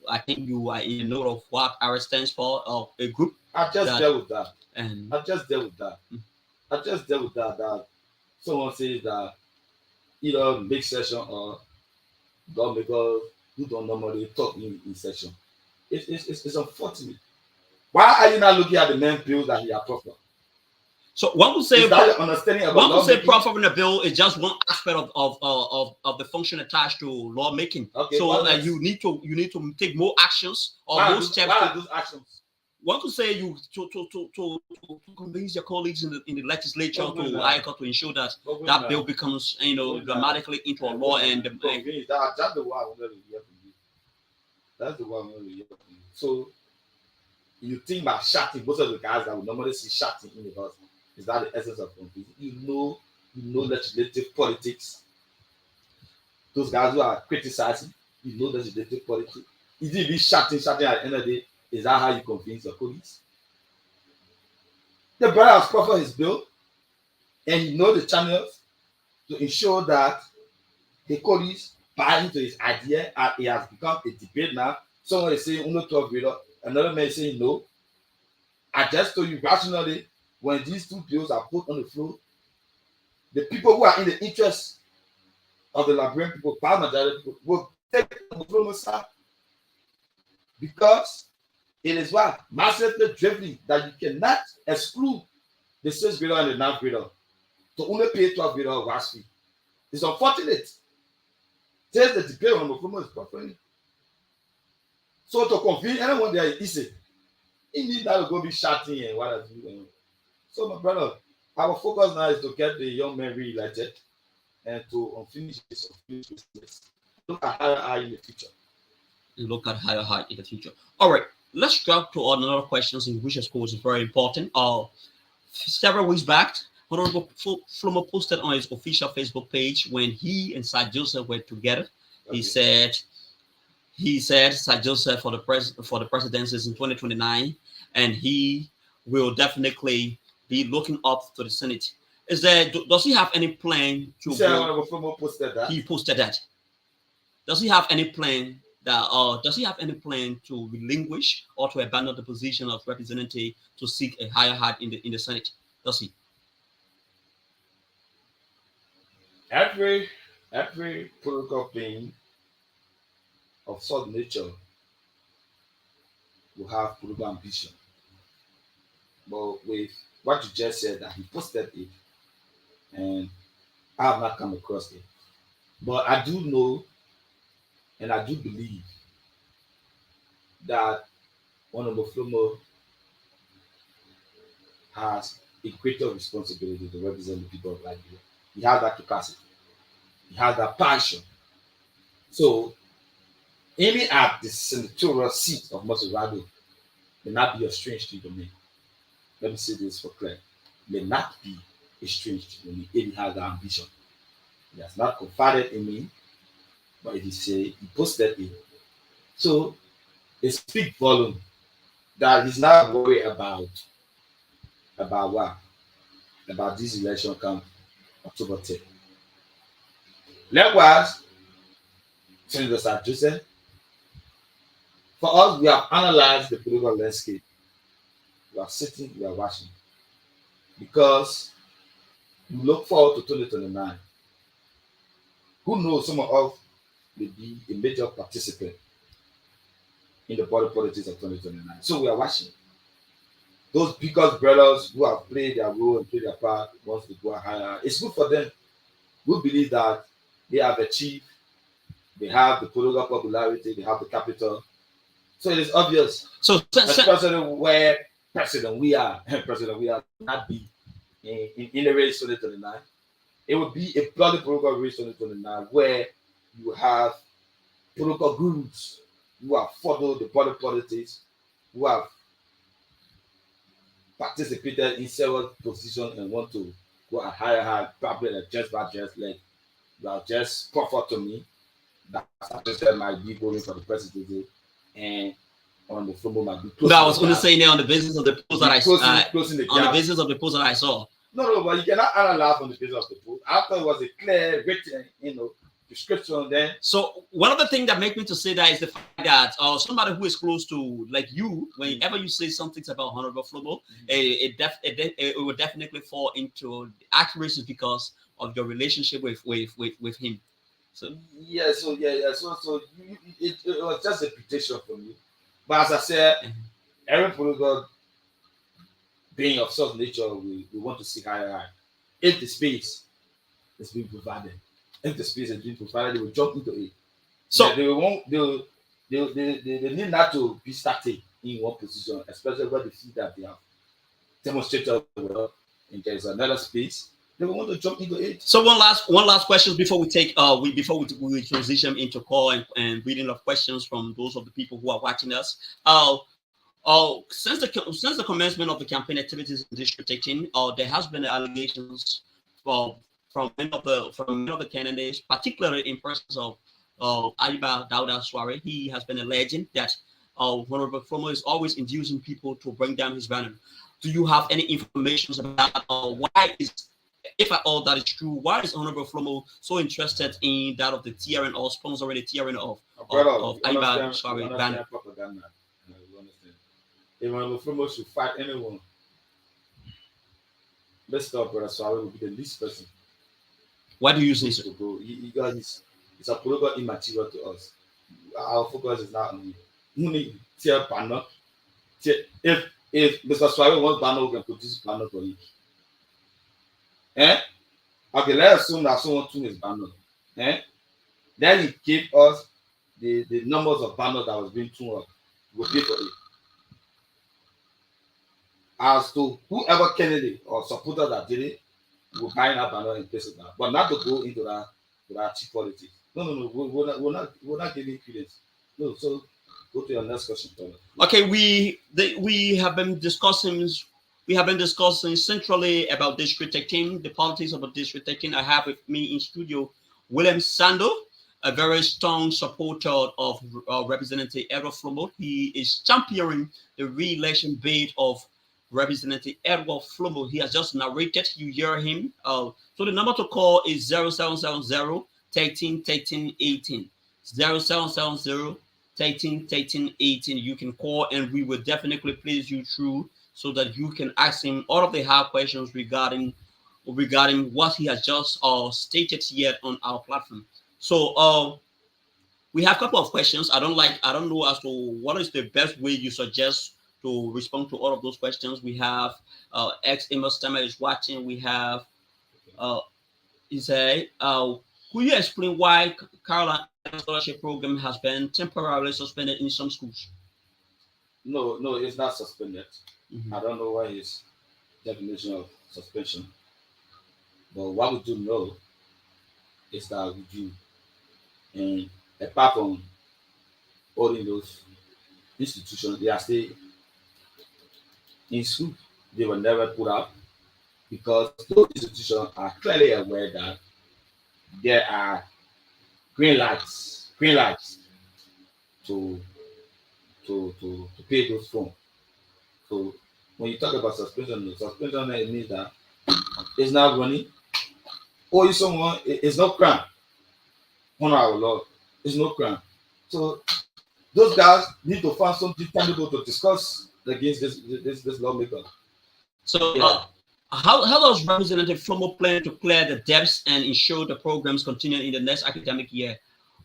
I think you are in note of what ARET stands for, a group. I just dealt with that. That someone says that either big session or lawmakers who don't normally talk in session. It's unfortunate. Why are you not looking at the main bills that he has proffered? So one would say understanding about one would say proffer in the bill is just one aspect of the function attached to lawmaking. Okay, so you need to take more actions or more steps. What are those actions? One to say you to convince your colleagues in the legislature to ensure that that bill becomes dramatically into a law and that's the one I wanted to hear from you. That's the one I wanted to hear from you. So you think about shouting, most of the guys that we normally see shouting in the house. Is that the essence of confusion? You know legislative politics. Those guys who are criticizing, you know legislative politics. Is it be shouting at the end of the day? Is that how you convince your colleagues? The brother has proffered his bill, and you know the channels to ensure that the colleagues buy into his idea, and it has become a debate now. Someone is saying, "Uno 12 reader," another man is saying, "No." I just told you rationally. When these 2 bills are put on the floor, the people who are in the interest of the Liberian people, by majority people, will take the Floma side because it is what massively driven that you cannot exclude the 6th grader and the 9th grader to only pay 12 grader of RAS fee. It's unfortunate. There's the debate on the Floma is properly. So to convince anyone there is easy. You need that to go be shouting and what have you. So, my brother, our focus now is to get the young men re-elected and to finish this business. Look at higher in the future. Look at higher in the future. All right, let's drop to another questions in which, of course, is very important. Several weeks back, Honorable Floma posted on his official Facebook page when he and Sir Joseph were together. Okay. He said Sir Joseph for the presidency is in 2029, and he will definitely be looking up to the Senate. Does he have any plan to You said go? Honorable Flomo posted that. He posted that. Does he have any plan that does he have any plan to relinquish or to abandon the position of representative to seek a higher height in the Senate? Does he? Every political being of such nature will have political ambition. But with what you just said, that he posted it, and I have not come across it. But I do know and I do believe that Honorable Flomo has a greater responsibility to represent the people of Liberia. He has that capacity. He has that passion. So, aiming at the senatorial seat of Maserado may not be a strange thing to me. Let me say this for clear. May not be a strange thing to me if he has that ambition. He has not confided in me, but if he say he posted it. So, it speaks volume that he's not worried about what? About this election come October 10th. Likewise, Senator Sir Joseph, for us, we have analyzed the political landscape. We are sitting, we are watching. Because we look forward to 2029. Who knows, some of us will be a major participant in the body politics of 2029. So we are watching. Those biggest brothers who have played their role and played their part wants to go higher. It's good for them. We believe that they have achieved, they have the political popularity, they have the capital. So it is obvious. So, especially where President we are not be in the race 2029. It would be a bloody political race 2029 where you have political groups who have followed the body politics, who have participated in several positions and want to go a higher, probably like just like you are just comfort to me. That Sanchez might be going for the presidency, and on the Flomo might be close. No, I was going to say now on the basis of the post that I saw. On the basis of the post that I saw. No, but you cannot analyze on the basis of the post. I thought it was a clear written, description there. So one of the things that make me to say that is the fact that somebody who is close to like you, whenever you say something about Honorable Flomo, it will definitely fall into accuracy because of your relationship with him. So it was just a petition for me. But as I said, every political being of such nature, we want to see higher. If the space is being provided, if the space is being provided, they will jump into it. So they need not to be static in one position, especially when they see that they have demonstrated well and there is another space. They will want to jump into it. So one last question before we take we transition into call and reading of questions from those of the people who are watching us. Since the commencement of the campaign activities in District 18, there has been allegations from many of the candidates, particularly in presence of Ayuba Dauda Suare. He has been alleging that Honorable Flomo is always inducing people to bring down his banner. Do you have any information about why is, if at all that is true, why is Honorable Flomo so interested in that of the tearing or sponsoring the tearing of Ayuba Suare banner? If Honorable Flomo should fight anyone, let's stop, Brother Suare will be the least person. Why do you say so? It's a political immaterial to us. Our focus is not on you. If Mr. Suare wants banner, we can produce banner for you. Okay, let's assume that someone took his banner. Then he gave us the numbers of banners that was being torn up. We'll pay for it. As to whoever candidate or supporter that did it, we'll buy that banner and place it down. But not to go into that cheap politics. No. We're not giving credence. No, so go to your next question, Tony. Okay, we have been discussing centrally about District 18, the politics of District 18. I have with me in studio William Sando, a very strong supporter of Representative Edward Flomo. He is championing the re-election bid of Representative Edward Flomo. He has just narrated. You hear him. So the number to call is 0770 13 13 18. 0770 13 13 18. You can call and we will definitely place you through so that you can ask him all of the hard questions regarding what he has just stated here on our platform. So we have a couple of questions. I don't know as to what is the best way you suggest to respond to all of those questions. We have ex Amos Stammer is watching. We have he said, could you explain why Carolina scholarship program has been temporarily suspended in some schools? No, it's not suspended. Mhm. I don't know what his definition of suspension. But what we do know is that we do, and apart from holding those institutions, they are still in school. They were never put out because those institutions are clearly aware that there are green lights to pay those funds. So when you talk about suspension it means that it's not running. Or if someone is not crime on our law, it's no crime. So those guys need to find something tangible to discuss against this lawmaker. So Yeah. how does Representative Flomo plan to clear the debts and ensure the programs continue in the next academic year?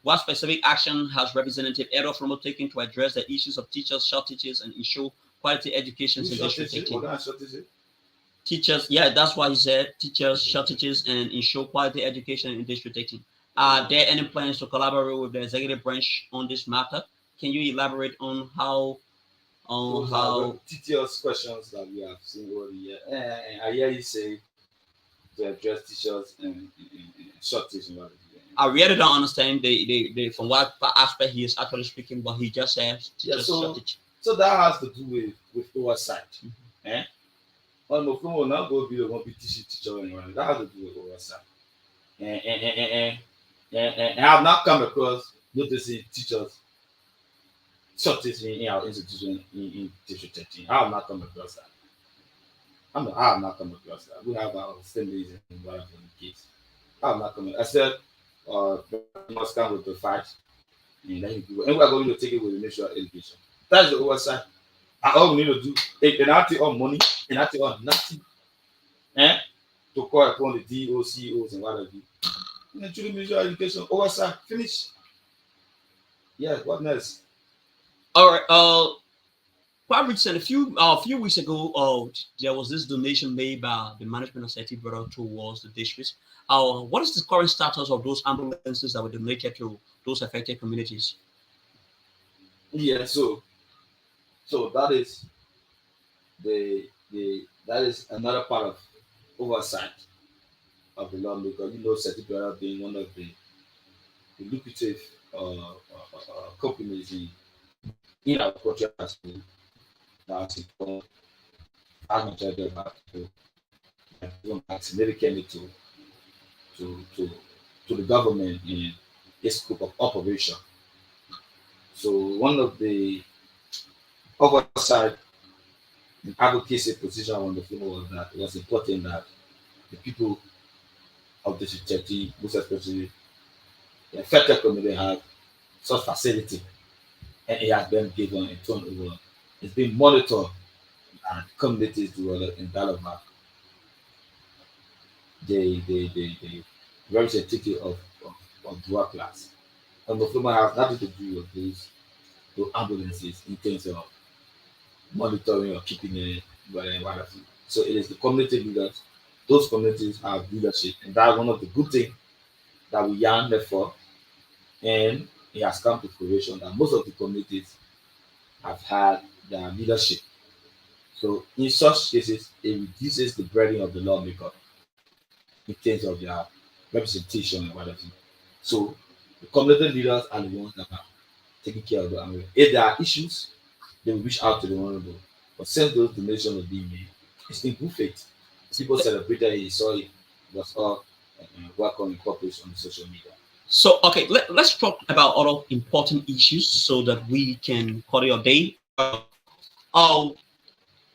What specific action has Representative Edward Flomo taken to address the issues of teachers shortages and ensure quality education in District 18? Teachers, yeah, that's why he said teachers shortages and ensure quality education in District 18. Are there any plans to collaborate with the executive branch on this matter? Can you elaborate on how Those are tedious questions that we have seen over the year. I hear you say to address teachers and shortage. I really don't understand the from what aspect he is actually speaking, but he just says teachers shortage. So that has to do with oversight. On the phone will not go be the one teacher anyway. That has to do with oversight. And I have not come across noticing teachers shortage in our institution in District 13. I have not come across that. I have not come across that. We have our assemblies and whatever the case. I have not come. I said, must come with the fight, and then and we are going to take it with the Ministry of Education. That's the oversight. And all we need to do is an active on money, an active on nothing, to call upon the DOCOs and whatever. And then to the Ministry of Education, oversight, finish. Yeah, what next? All right. Quite recent, a few weeks ago, there was this donation made by the management of Seti Brother towards the district. What is the current status of those ambulances that were donated to those affected communities? Yeah, so that is that is another part of oversight of the law, because Seti Brother being one of the lucrative companies in our culture as well. That's important. As much as they have to significantly to the government in its scope of operation. So one of the oversight and advocacy position on the floor was that it was important that the people of District 30, most especially the affected community, have such facility, and it has been given and turned over. It's been monitored and communities develop in dialogue. The representative of dual class. And the Fluma has nothing to do with those ambulances in terms of monitoring or keeping it whatever. So it is the community leaders. Those communities have leadership, and that's one of the good things that we yearn for. And it has come to fruition that most of the communities have had their leadership. So in such cases, it reduces the burden of the lawmaker in terms of their representation and whatever. So the community leaders are the ones that are taking care of them. If there are issues, they will reach out to the honorable. But since those donations are being made, it's in good faith. People celebrated it, saw it, was all welcome incorporated on the social media. So, okay, let's talk about other important issues so that we can call it a day.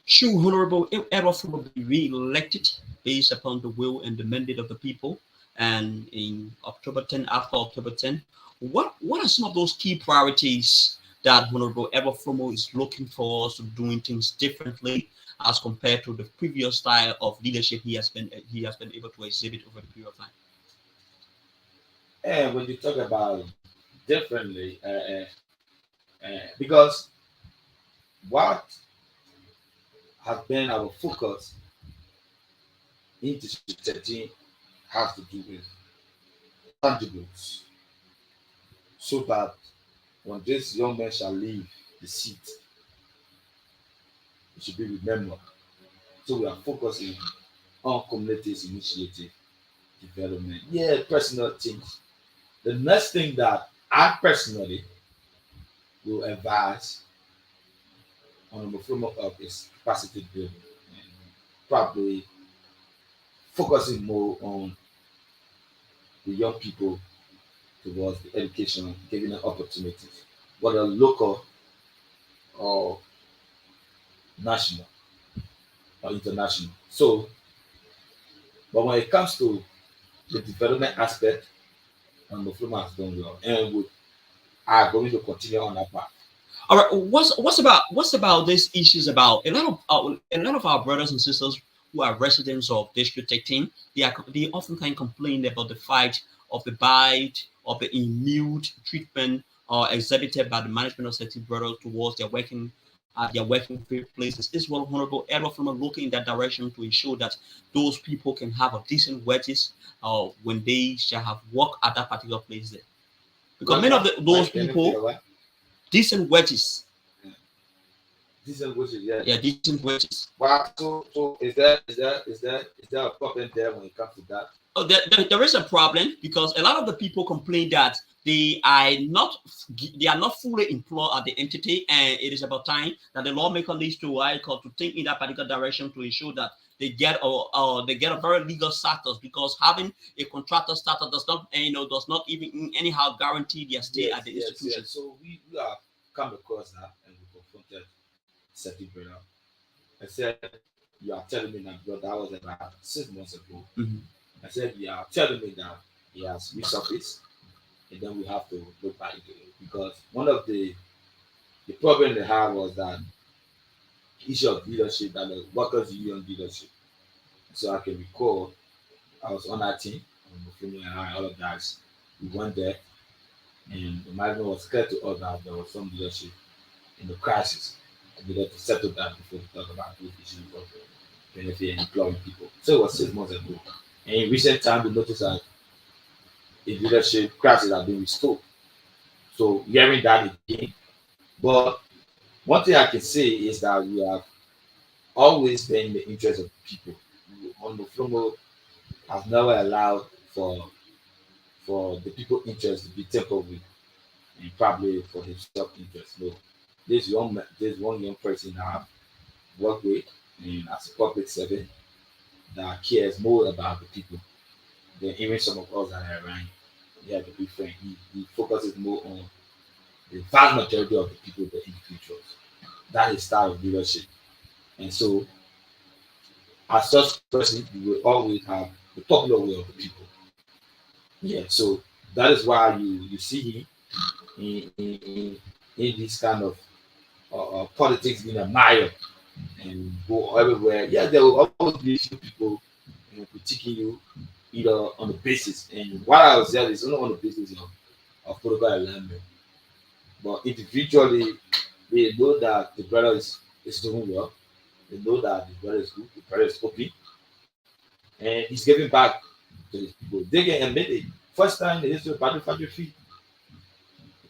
Should Honorable Edward Fulmer be re-elected based upon the will and the mandate of the people? And in October 10, after October 10, what are some of those key priorities that Honorable Edward Fulmer is looking for us to doing things differently as compared to the previous style of leadership he has been able to exhibit over the period of time? And when you talk about differently, because what has been our focus in 2013 has to do with tangibles, so that when this young man shall leave the seat, it should be remembered. So we are focusing on communities initiative development. Yeah, personal things. The next thing that I personally will advise on the framework of is capacity building, and probably focusing more on the young people towards the education, giving them opportunities, whether local or national or international. So, but when it comes to the development aspect, and Mufluma has done well, and we are going to continue on that path. All right, what's about these issues about a lot of our brothers and sisters who are residents of District 13, they often can complain about the fight of the bite of the immune treatment exhibited by the management of Seti Brothers towards their working places. Is what Honorable Edward Fulmer looking in that direction to ensure that those people can have a decent wages when they shall have work at that particular place there. Because many of those people decent wages. Decent wishes, yeah. Yeah, decent wages. Wow. So is there a problem there when it comes to that? Oh, there is a problem because a lot of the people complain that they are not fully employed at the entity, and it is about time that the lawmaker needs to to think in that particular direction to ensure that they get a very legal status, because having a contractor status does not even anyhow guarantee their stay at the institution. Yes. So we have come across that and we confronted Seti brother. I said, you are telling me that, brother, that was about 6 months ago. Mhm. I said, you are telling me that he has resurfaced, and then we have to look back into it, because one of the problem they had was that issue of leadership and the workers union leadership. So I can recall I was on that team, and I, all of that. We went there, and the management was clear to us that there was some leadership in the crisis. And we had to settle that before we talk about those issues of benefit and employing people. So it was 6 months ago. And in recent time, we noticed that the leadership crisis has been restored. So hearing that again. But one thing I can say is that we have always been in the interest of people. On the Flomo has never allowed for the people interest to be tempered with, and probably for his self interest. No, this one young person I have worked with, and as a public servant, that cares more about the people than even some of us that are around. Yeah, to be frank, he focuses more on the vast majority of the people, the individuals. That is style of leadership. And so, as such person, you will always have the popular will of the people. Yeah, so that is why you see him in this kind of politics being admired and go everywhere. Yeah, there will always be a few people critiquing you either on the basis, and what I was saying is not on the basis of political alignment, but individually they know that the brother is doing well. They know that the brother is good, the brother is open, and he's giving back to his people. They can admit it. First time in the history of Battle Factory Feet,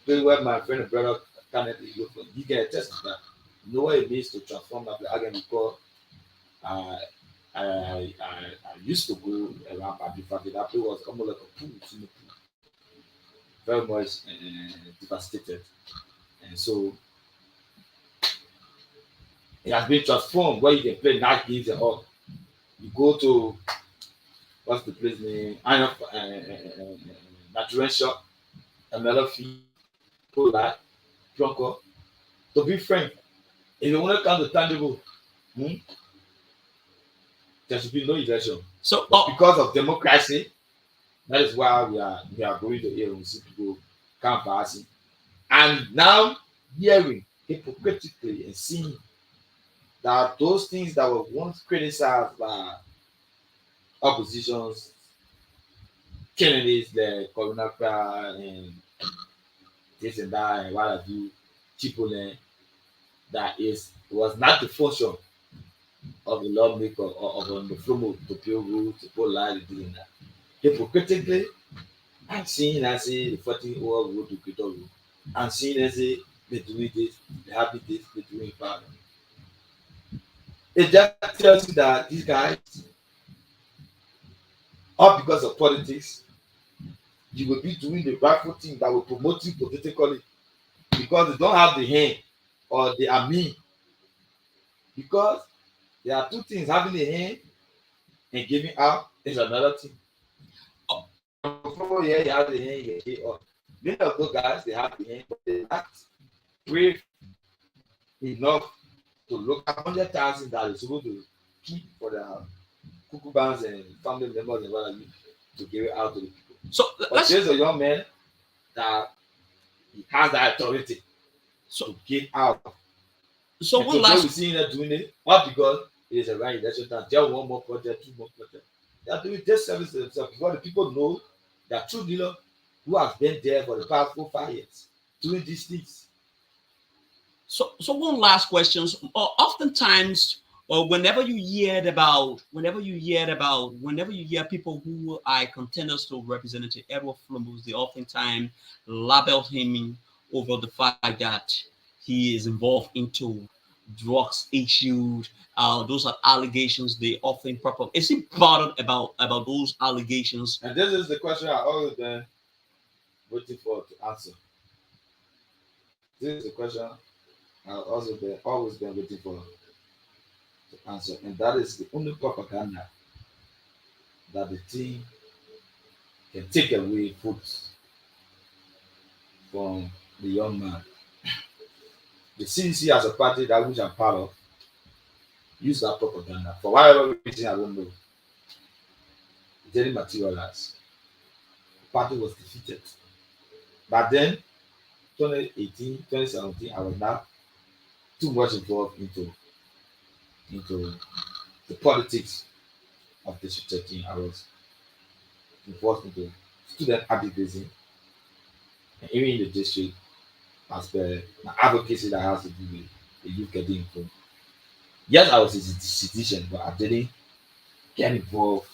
where my friend and brother Kennedy, he can attest to that. You know what it means to transform that again, because uh, I used to go around Battle Factory. That place was almost like a pool, swimming pool, very much devastated. And so it has been transformed where you can play night games and all. You go to what's the place name? Iron Nigerian shop, another fee, Polar, Bronco. To be frank, if you want to come to tangible, There should be no election. So, But because of democracy, that is why we are going to hear and see people canvassing. And now hearing hypocritically and seeing that those things that were once criticized by oppositions, candidates, the Corona and this and that and what have you, Chipotle, that was not the function of the lawmaker or of the flow to pay rules, to put lie, to do that. Hypocritically, I'm seeing as the 14-year-old road to Kyoto, I'm seeing as they doing this, they have this, they doing that. It just tells you that these guys, all because of politics, you will be doing the rightful thing that will promote you politically because they don't have the hand or they are mean. Because there are two things: having a hand and giving out is another thing. Before you have the hand, you give up. Many of those guys, they have the hand, but they not brave enough to look at 100,000 that is supposed to keep for their cuckoo bands and family members and whatever to give it out to the people. So but there's a young man that he has that authority to give out. So and one last, we see them doing it, not because it is a right election time. Just one more project, two more project. They are doing this service to themselves because the people know that true dealer who has been there for the past 4-5 years doing these things. So one last question. Oftentimes, whenever you hear people who are contenders to Representative Edward Flumbus, they oftentimes label him over the fact that he is involved into drugs issues. Those are allegations they often pop up. Is he bothered about those allegations? And this is the question I always been waiting for to answer. This is the question I've always been waiting for to answer, and that is the only propaganda that the team can take away votes from the young man. The CDC as a party that which I'm part of use that propaganda for whatever reason I don't know. It didn't materialize. The party was defeated. But then 2018, 2017, I was not too much involved into the politics of the team. I was involved into student activism and even in the district as per my advocacy that has to do with the youth getting involved. Yes, I was a citizen, but I didn't get involved,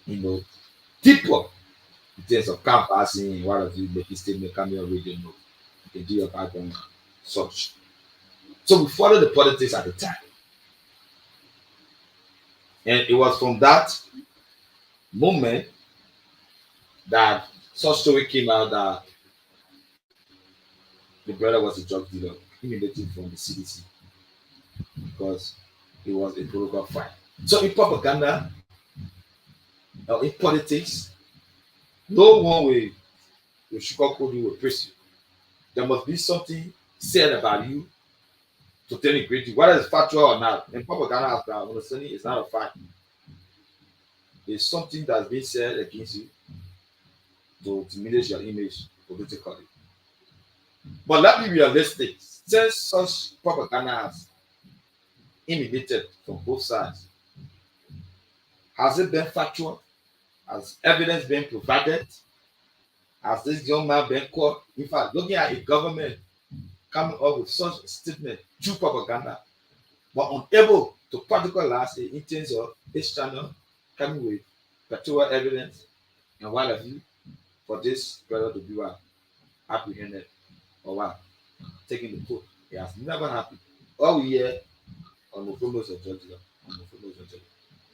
deeper in terms of canvassing and what have you, making statement, coming on radio, they do your background, such. So we followed the politics at the time. And it was from that moment that such story came out that the brother was a drug dealer, emanating from the CDC, because it was a political fight. So in propaganda, or in politics, no one will sugarcoat you, will praise you. There must be something said about you to denigrate you, whether it's factual or not. And propaganda, as I understand it, is not a fact. It's something that's been said against you to diminish your image politically. But let me be realistic. Since such propaganda has emanated from both sides, has it been factual? Has evidence been provided? Has this young man been caught? In fact, looking at a government coming up with such a statement through propaganda, but unable to particularize it in terms of this channel coming with factual evidence and what have you, for this brother to be apprehended or what, taking the court. It has never happened. All we hear on the photos of Georgia,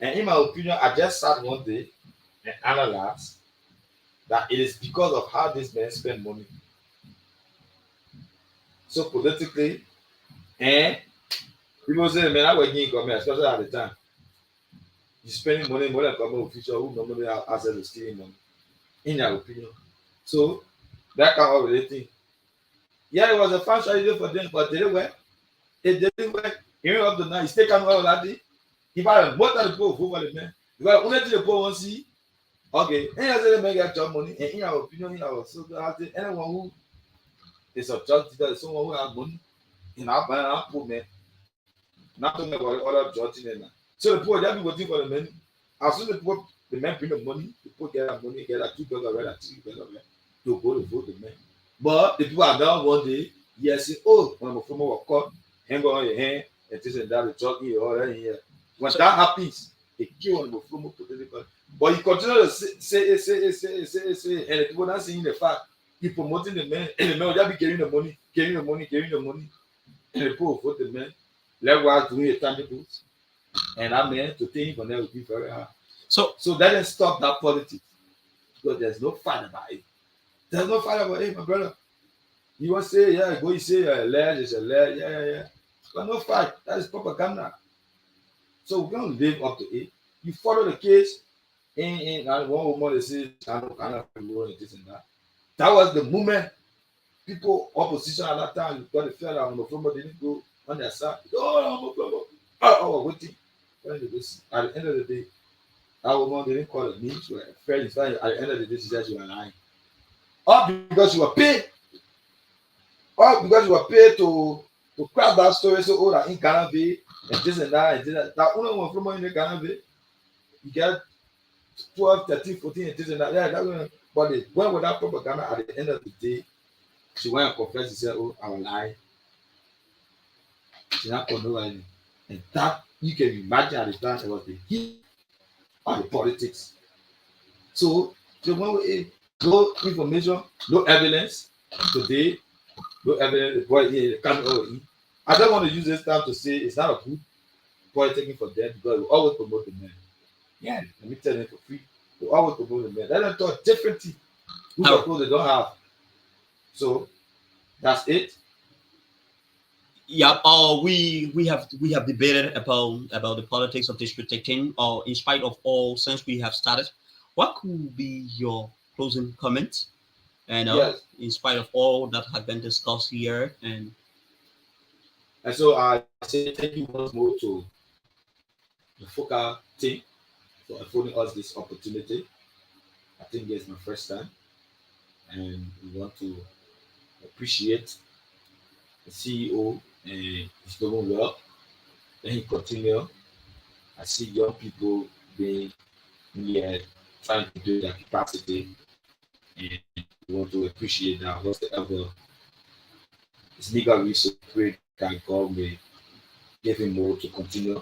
and in my opinion, I just sat one day and analyzed that it is because of how this man spend money. So politically, and people say, man, I work in government, especially at the time. You spending money more than government official who normally have access to stealing money, in your opinion. So that kind of relating. Yeah, it was a fun strategy for them, but did it work? It didn't work Even up to now, he still can't go that day. If I what are the people over the man? Because only the people want to see. Okay, any other man get job money, and in our opinion, in our so that anyone who is a judge, that is someone who has money in our poor man. Not talking about other judging them. So the poor, they be waiting for the men. As soon as the men bring the money, the poor get that money, get that $2 rent, that $3 rent, to go to vote the men. But the people are down one day, yes, say, oh, when I'm from our court, hang on your hand, and this and that, the judge in your here. When that happens, they kill on the from political. But you continue to say, and the people not seeing the fact, you promoting the men, and the men will just be getting the money, and the poor vote the men. Likewise, doing a tangibles, and I mean to think for them will be very hard. So that didn't stop that politics because there's no fight about it. There's no fight about it, my brother. You want to say, yeah, go, you say, alleged, it's alleged, yeah. But no fight. That is propaganda. So we're going to live up to it. You follow the case, and one woman they say, I don't this and that. That was the moment people, opposition at that time, got the fella on the phone, but they didn't go on their side. Oh, waiting. At the end of the day, that woman didn't call it me. She was friends. At the end of the day, she said she was lying. All because you were paid. All because you were paid to craft that story so old that in Ghana Bay and this and that and this and that. That only one from in Ghana Bay, you get 12, 13, 14 and this and that. Yeah, that one. But they went with that propaganda at the end of the day. She went and confessed. She said, oh, I was lying. She not called nobody. And that, you can imagine at the time, it was the heat of the politics. So when we no information, no evidence today, no evidence, the boy here coming over. I don't want to use this time to say it's not a good politicking for them because we always promote the men. Yeah, let me tell them for free. We always promote the men. Let them talk differently. Who suppose they don't have. So that's it. Yeah, we have debated about the politics of district 13. In spite of all, since we have started, what could be your closing comments? And Yes. In spite of all that have been discussed here, and so I say thank you once more to the FOCA team for affording us this opportunity. I think it's my first time, and we want to appreciate the CEO and he's doing well. Then he continue. I see young people being here trying to do their capacity, and we want to appreciate that whatsoever his legal resource pray that God may give him more to continue.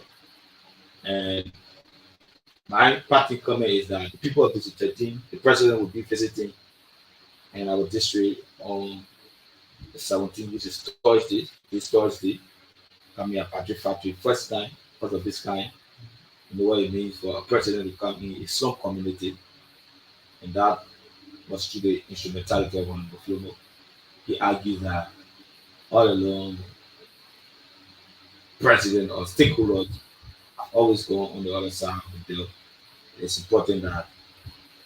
And my parting comment is that the people of District 13, the president will be visiting in our district on the 17th, which is Thursday, this Thursday, coming at Patrick Factory, first time because of this kind. You know what it means for a president to come in a slum community, and that was through the instrumentality of one Buffalo. He argues that all along, president or stakeholders have always gone on the other side of the bill. It's important that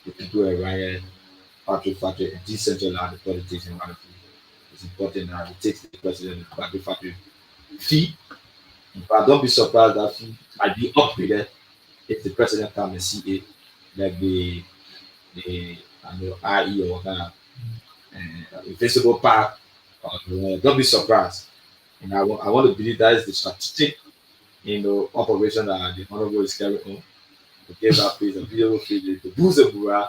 the people around Patrick Factory decentralize the politics in Rwanda. It's important that we take the president of Patrick Factory fee. But don't be surprised that fee might be upgraded if the president comes and see it, like the IE or whatever, invisible park. Don't be surprised. And I want to believe that is the strategic, operation that the honorable is carrying on to give that place a beautiful field, to boost the Bura.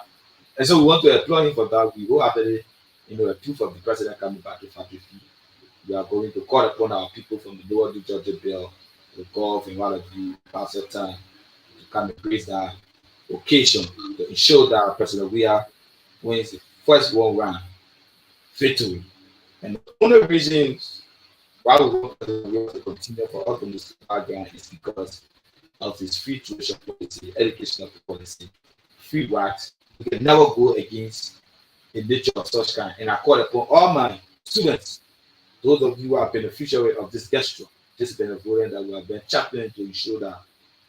And so we want to employ him for that. We go after the, a proof of the president coming back to factory fee. We are going to call upon our people from the lower Georgia Bill, the Gulf, and one of you, Pastor Time, to come and praise that occasion to ensure that President Weah wins the first one round victory. And the only reason why we want to continue for us on this background is because of his free tuition policy, educational policy, free wax. We can never go against the nature of such kind. And I call upon all my students, those of you who are beneficiaries of this gesture, this benevolence that we have been championing to ensure that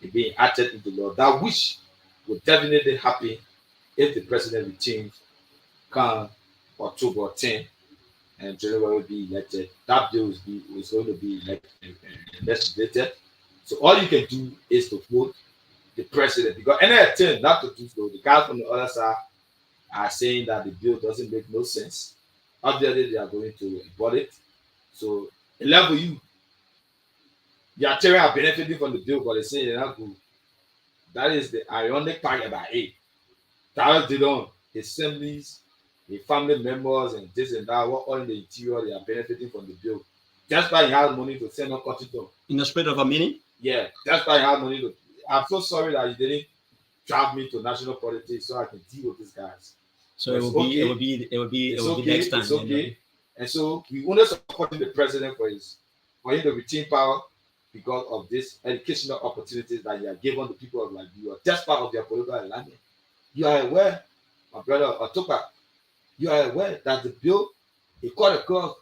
it being acted into law, that which will definitely happen if the president will change come October 10. and General will be elected, that bill is going to be legislated. So all you can do is to vote the president, because any attempt not to do so, the guys from the other side are saying that the bill doesn't make no sense. Obviously, they are going to abort it. So, a level the Atari are benefiting from the bill, but they say they're not good. That is the ironic part about it. That they don't, his families, his family members, and this and that, what all in the interior, they are benefiting from the bill. Just by he has money to send on country to. In the spirit of a meaning? Yeah, just by he has money to. I'm so sorry that you didn't drive me to national politics so I can deal with these guys. So it will be next time. It's okay. And so we only supporting the president for him to retain power because of this educational opportunities that you are given the people of Liberia. That's part of their political alignment. You are aware, my brother Otopa, you are aware that the bill is cut across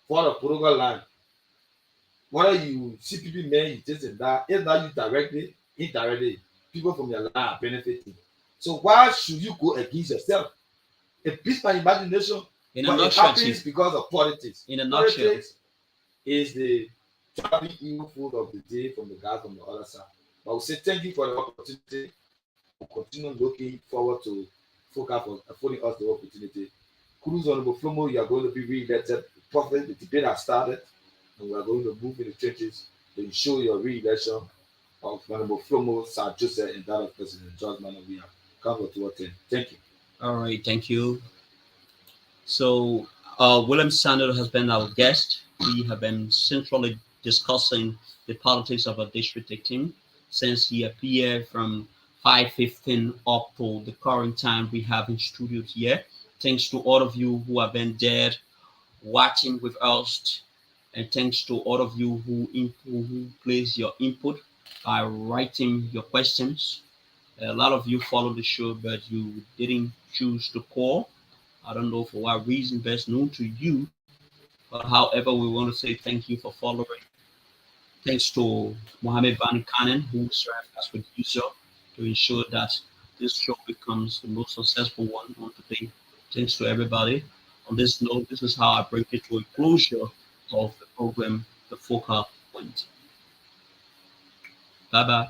for the political line. Whether you see people men, this and that, if not you directly, indirectly, people from your line are benefiting. So why should you go against yourself? It beats my imagination. In a But it nutshell, happens because of politics. In a nutshell. Politics is the traveling evil food of the day from the guy from the other side. But we say thank you for the opportunity. We'll continue looking forward to focus on affording us the opportunity. Kudos Honorable Flomo, you are going to be re-elected. Prophet, the debate has started, and we are going to move in the trenches to ensure your re-election of Honorable Flomo, Sir Joseph, and that of President George Manuel. We have come to attend. Thank you. All right, thank you. So, William Sanders has been our guest. We have been centrally discussing the politics of our district 18 since he appeared from 5:15 up to the current time we have in studio here. Thanks to all of you who have been there watching with us, and thanks to all of you who place your input by writing your questions. A lot of you follow the show, but you didn't choose to call. I don't know for what reason, best known to you. But however, we want to say thank you for following. Thanks to Mohammed Van Kanen, who served as producer to ensure that this show becomes the most successful one on today. Thanks to everybody. On this note, this is how I bring it to a closure of the program, The Focal Point. Bye-bye.